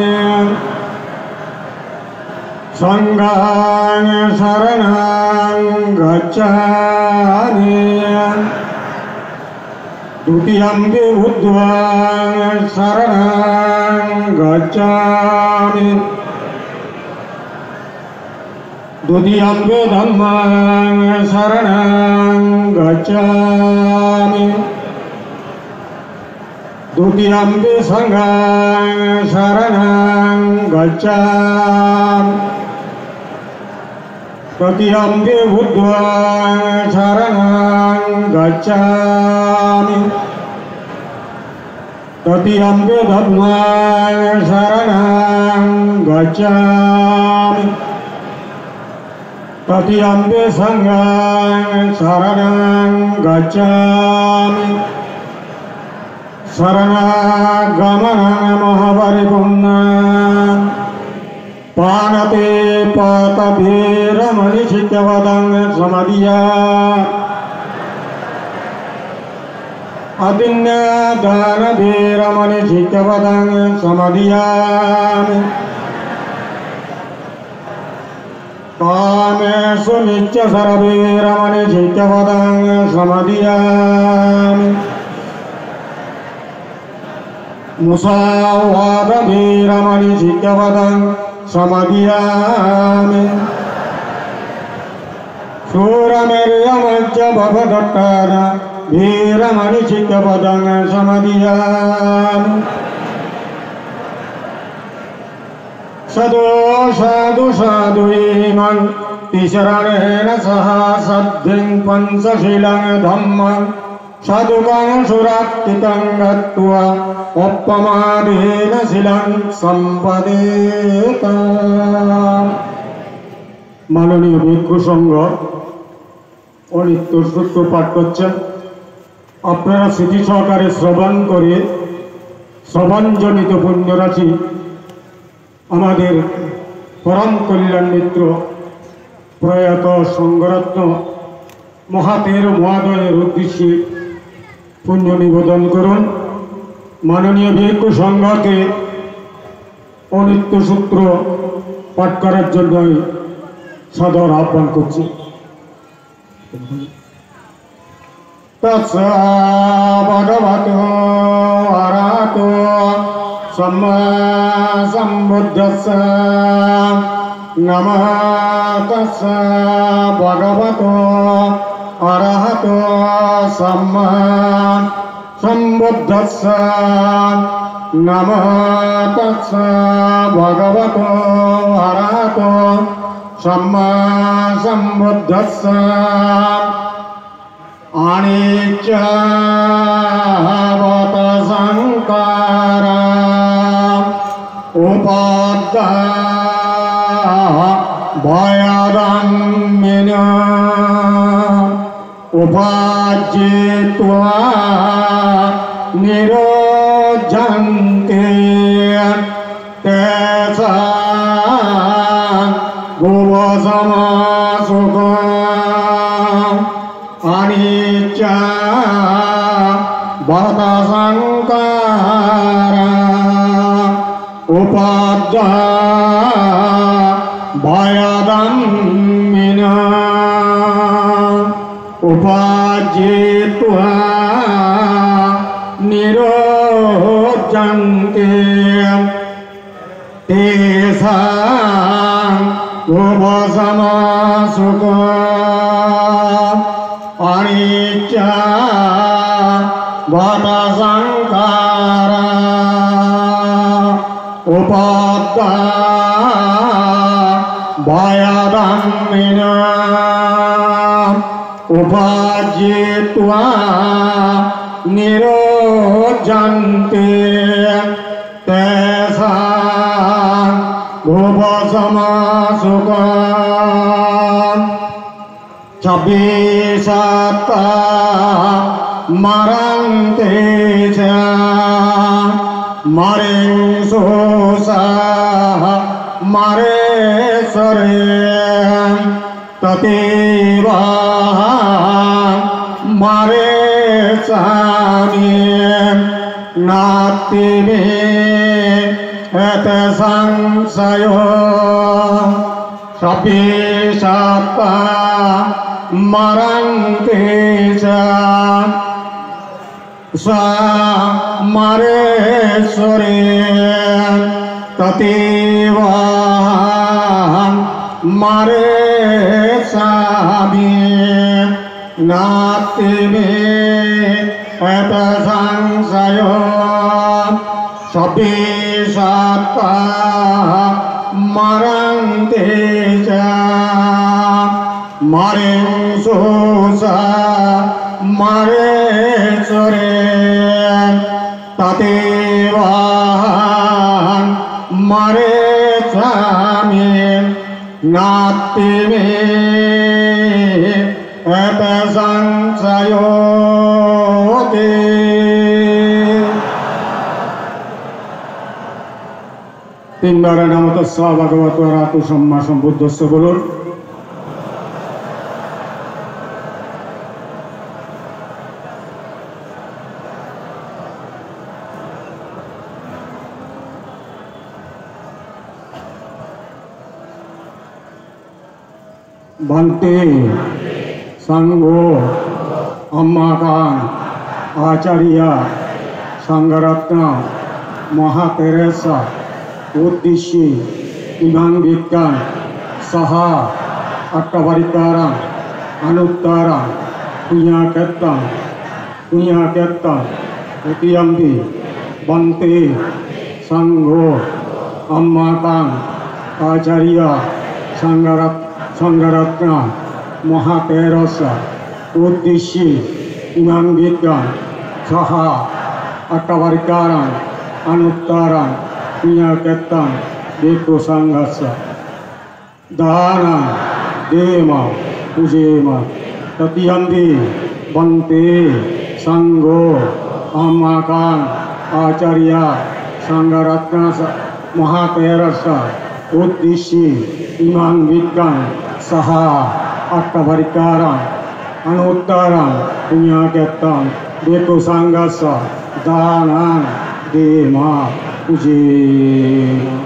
संघां शरणं गच्छामि द्वितीयम्पि बुद्धां शरणं गच्छामि द्वितीयम्पि धम्मां शरणं गच्छामि द्वितीयम्पि संघां शरणं गच्छामि तृतीयम्पि बुद्धां शरणं गच्छामि तृतीयम्पि धम्मां शरणं गच्छामि तृतीयम्पि संघां शरणं गच्छामि शरणागमनं महापरिपूर्णं पानते पातभीरमनिशित्यवदं समधिया अदिन्यदानभीरमनिशित्यवदं समधियामि कामेषु नित्यसरभीरमनिशित्यवदं समधियामि मुसावादभीरमनिशित्यवदं समधियामि शूरमेर्यमच्च भवदत्तान भीरमनिशित्यवदं समधियामि सदो साधु साधुईमन् तिशरणेन सह सद्धिं पञ्चशीलं धम्मं साधुकं सुरात्तिकं गत्वा অপমাদেন শিলাং সম্পদেতা। মাননীয় ভিক্ষু সংঘ অনিত্য সূত্র পাঠ করছেন, আপনারা স্মৃতি সহকারে শ্রবণ করে শ্রবণজনিত পুণ্যরাশি আমাদের পরম কল্যাণ মিত্র প্রয়াত সংঘরত্ন মহাতের মহাদয়ের উদ্দেশ্যে পুণ্য নিবেদন করুন। মাননীয় ভিক্ষু সংঘকে অনিত্য সূত্র পাঠ করার জন্যই সাদর আহ্বান করছি। তৎসা ভগবতো অরহতো সম্মা सम्बुद्धस्स नमः तस्स भगवतो अरहतो सम्मा सम्बुद्धस्स नमः तस्स भगवतो अरहतो सम्मा सम्बुद्धस्स अनिच्चावत संकारा उपाद्दाः भयादम्मिन उपाज्यित्वा निरोधन्ते तेषां भुवसमासुखम् अनिच्चा भवत संकारा उपाद्दा भयादम्मिन उपाज्यित्वा निरोधन्ते तेषां भुवसमासुखम् अनिच्चा भवत संकारा उपाद्दा भयादम्मिन उपाज्यित्वा निरोधन्ते तेषां भुवसमासुखम् छब्बीसत्ता मरन्ते च मरेशोषा मरेश्वरे तदेव मरेशामि नास्ति मे एत संशयो छब्बीसत्ता मरन्ते च मरेश्वरे तदेव मरेशामि नास्ति मे एत संशयो छब्बीसत्ता मरन्ते च मरेशोषा मरेश्वरे तदेव मरेशामि नास्ति मे एत संशयो তিনবার নমো তস্য ভগবতো অরহতো সম্মা সম্বুদ্ধস্য বলুন। Bante Sangho Ammakan Acharya Sangaratna Mahateresa Uddishi Imam Vikkan Saha Akkavarikaram Anuttaram Punyakettam Utiyambi Bante Sangho Ammakan Acharya Sangaratna Mahaterasa Uddishi Imam Vikkan Saha Akkavarikaram Anuttaram Punyakettam Bhikkhu Sanghassa Dana Dema Pujema Tatiyambi Bante Sangho Ammakan Acharya Sangaratna Mahaterasa Uddishi Imam Vikkan Saha Akkavarikaram Anuttaram Punyakettam Bhikkhu Sanghassa Danan Dema Pujema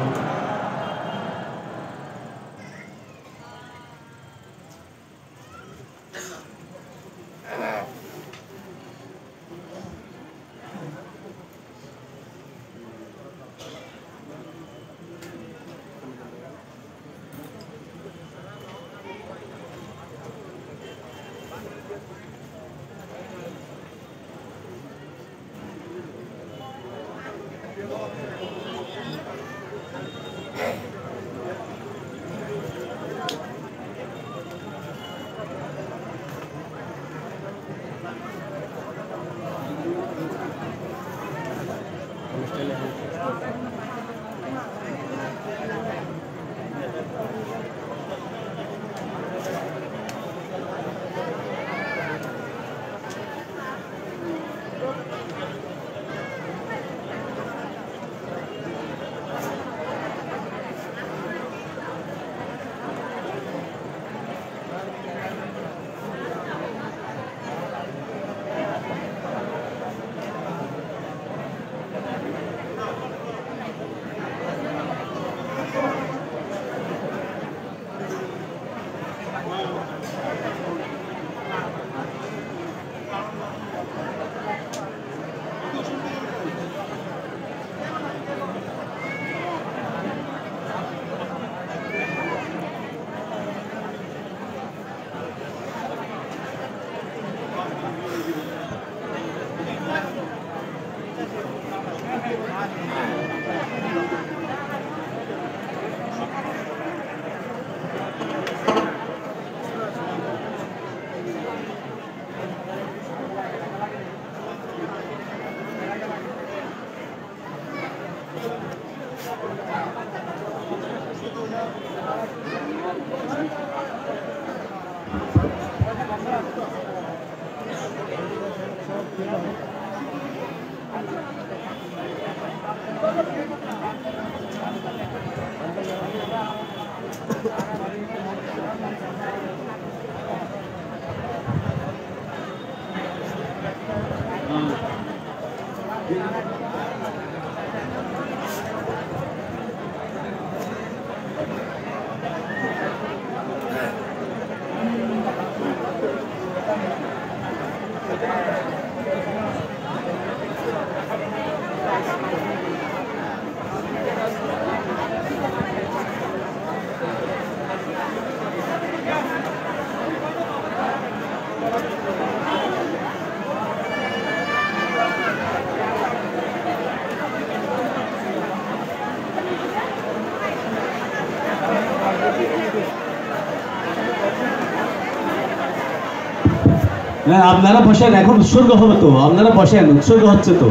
হ্যাঁ, আপনারা বসেন, এখন উৎসর্গ হবে তো, আপনারা বসেন, উৎসর্গ হচ্ছে তো,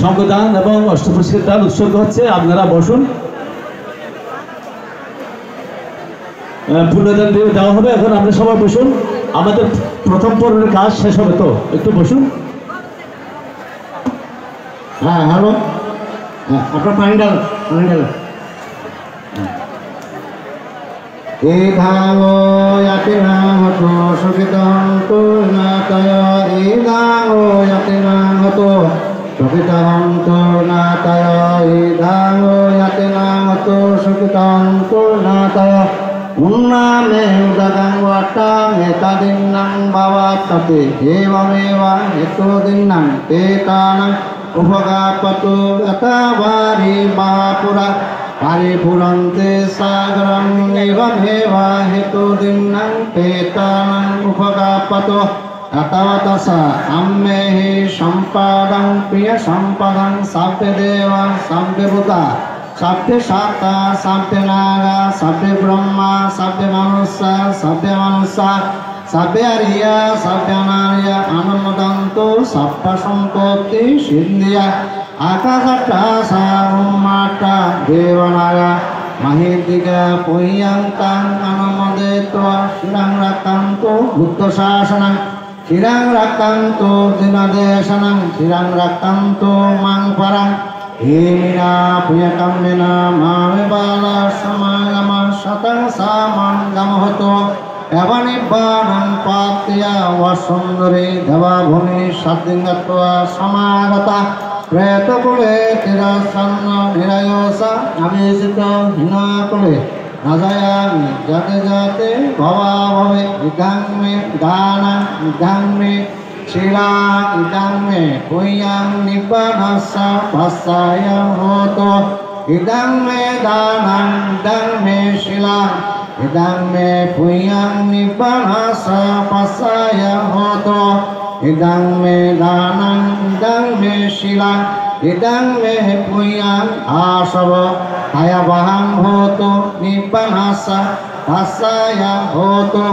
সঙ্গদান এবং অষ্টপুষ্কের দান উৎসর্গ হচ্ছে, আপনারা বসুন। পুণ্যদান দেওয়া হবে, এখন আমরা সবাই বসুন, আমাদের প্রথম পর্বের কাজ শেষ হবে তো, একটু বসুন। হ্যাঁ হ্যালো, আপনার পানি ডাল, পানি ডাল। এধাও ইয়াতে নাহত সুখিতং পূর্ণাতয়, এধাও ইয়াতে নাহত সুখিতং পূর্ণাতয়, এধাও ইয়াতে নাহত সুখিতং পূর্ণাতয়। উন্নামে উদগাং ওয়াটাং এতাদিন্নাং ভাবাত্ততে এবমেবা হেতুদিন্নাং তেতানাং উপগাপতু এতাবারি বাপুরা পারিপুরন্তে সাগরং এবমেবা হেতুদিন্নাং তেতানাং উপগাপতু এতাবতসা আম্মেহি সম্পাদং প্রিয় সম্পাদং সাব্বে দেবা সাব্বে ভূতা সাব্বে সাতা সাব্বে নাগা সাব্বে ব্রহ্মা সাব্বে মনুষ্যা সাব্বে মনুষ্যা সাব্বে আরিয়া সাব্বে অনারিয়া আনন্দন্ত সাব্য সম্পত্তি সিন্ধিয়া আকাশাটা সারুমাটা দেবনাগা মহিদিকা পৈয়াঙ্কাং আনমদে তোয়া শিরাং রাকান্ত বুদ্ধ শাসনাং শিরাং রাকান্ত দিনদেশনাং শিরাং রাকান্ত মাং পারাং হেমিনা পুয়কাম্যেনা মামে বালা সমাগমা শতং সামাঙ্গম হতো এবানিব্বানং পাতিয়া ওয়াসুন্দরী দেবাভূমি সাদ্দিঙ্গত্বা সমাগতা প্রেতকুলে তিরাসন্ন নিরায়সা আবিষিত হীনাকুলে রাজায়ামি যাতে যাতে ভবা ভবে ইদাং মে দানাং ইদাং মে শিলা ইদাং মে পুয়্যাং নিব্বানস্যা ভাস্যায়ং হোতো ইদাং মে দানাং ইদাং মে শিলা ইদাং মে পুয়্যাং নিব্বানস্যা ভাস্যায়ং হোতো ইদাং মে দানাং ইদাং মে শিলা ইদাং মে পুয়্যাং আশব হায়াবহাং হোতো নিব্বানস্যা ভাস্যায়ং হোতো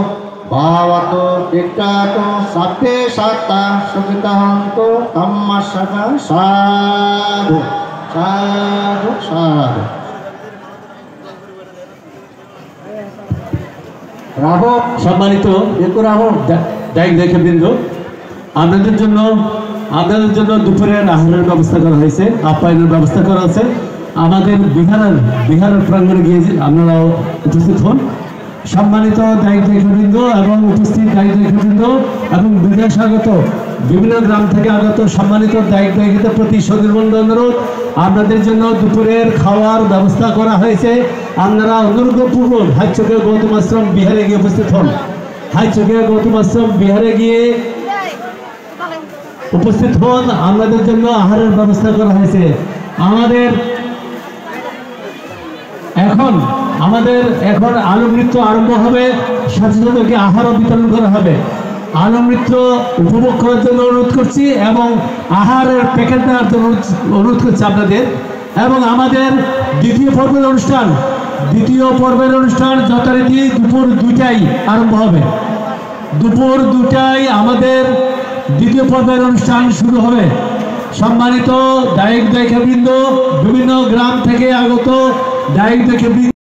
ভাবতো বিক্রাতো সাব্বে সাত্তা সুখিতহন্তু তম্মাশকা সাধু সাধু সাধু। রাহু সম্মানিত দায়িক বৃন্দ, আপনাদের জন্য দুপুরের আহারের ব্যবস্থা করা হয়েছে, আপ্যায়নের ব্যবস্থা করা আছে। আমাদের বিহারের প্রাঙ্গণে গিয়ে আপনারাও উপস্থিত হন। সম্মানিত দায়িত্ববৃন্দ এবং উপস্থিত দায়িত্ববৃন্দ এবং বিদেশাগত বিভিন্ন গ্রাম থেকে আগত সম্মানিত দায়িত্বদের প্রতি সদুর্বন্ধ অনুরোধ, আপনাদের জন্য দুপুরের খাওয়ার ব্যবস্থা করা হয়েছে। আপনারা অনুগ্রহপূর্বক হাইচকে গৌতম আশ্রম বিহারে গিয়ে উপস্থিত হন। হাইচকে গৌতম আশ্রম বিহারে গিয়ে উপস্থিত হন, আপনাদের জন্য আহারের ব্যবস্থা করা হয়েছে। আমাদের এখন আলোক নৃত্য আরম্ভ হবে, সচেতনকে আহারও বিতরণ করা হবে। আনন্দিত উপভোগ করার জন্য অনুরোধ করছি এবং আহারের প্যাকেট নেওয়ার জন্য অনুরোধ করছি আপনাদের। এবং আমাদের দ্বিতীয় পর্বের অনুষ্ঠান যথারীতি দুপুর 2টায় আরম্ভ হবে। দুপুর 2টায় আমাদের দ্বিতীয় পর্বের অনুষ্ঠান শুরু হবে। সম্মানিত দায়িক দায়িকাবৃন্দ, বিভিন্ন গ্রাম থেকে আগত দায়িক দায়িকাবৃন্দ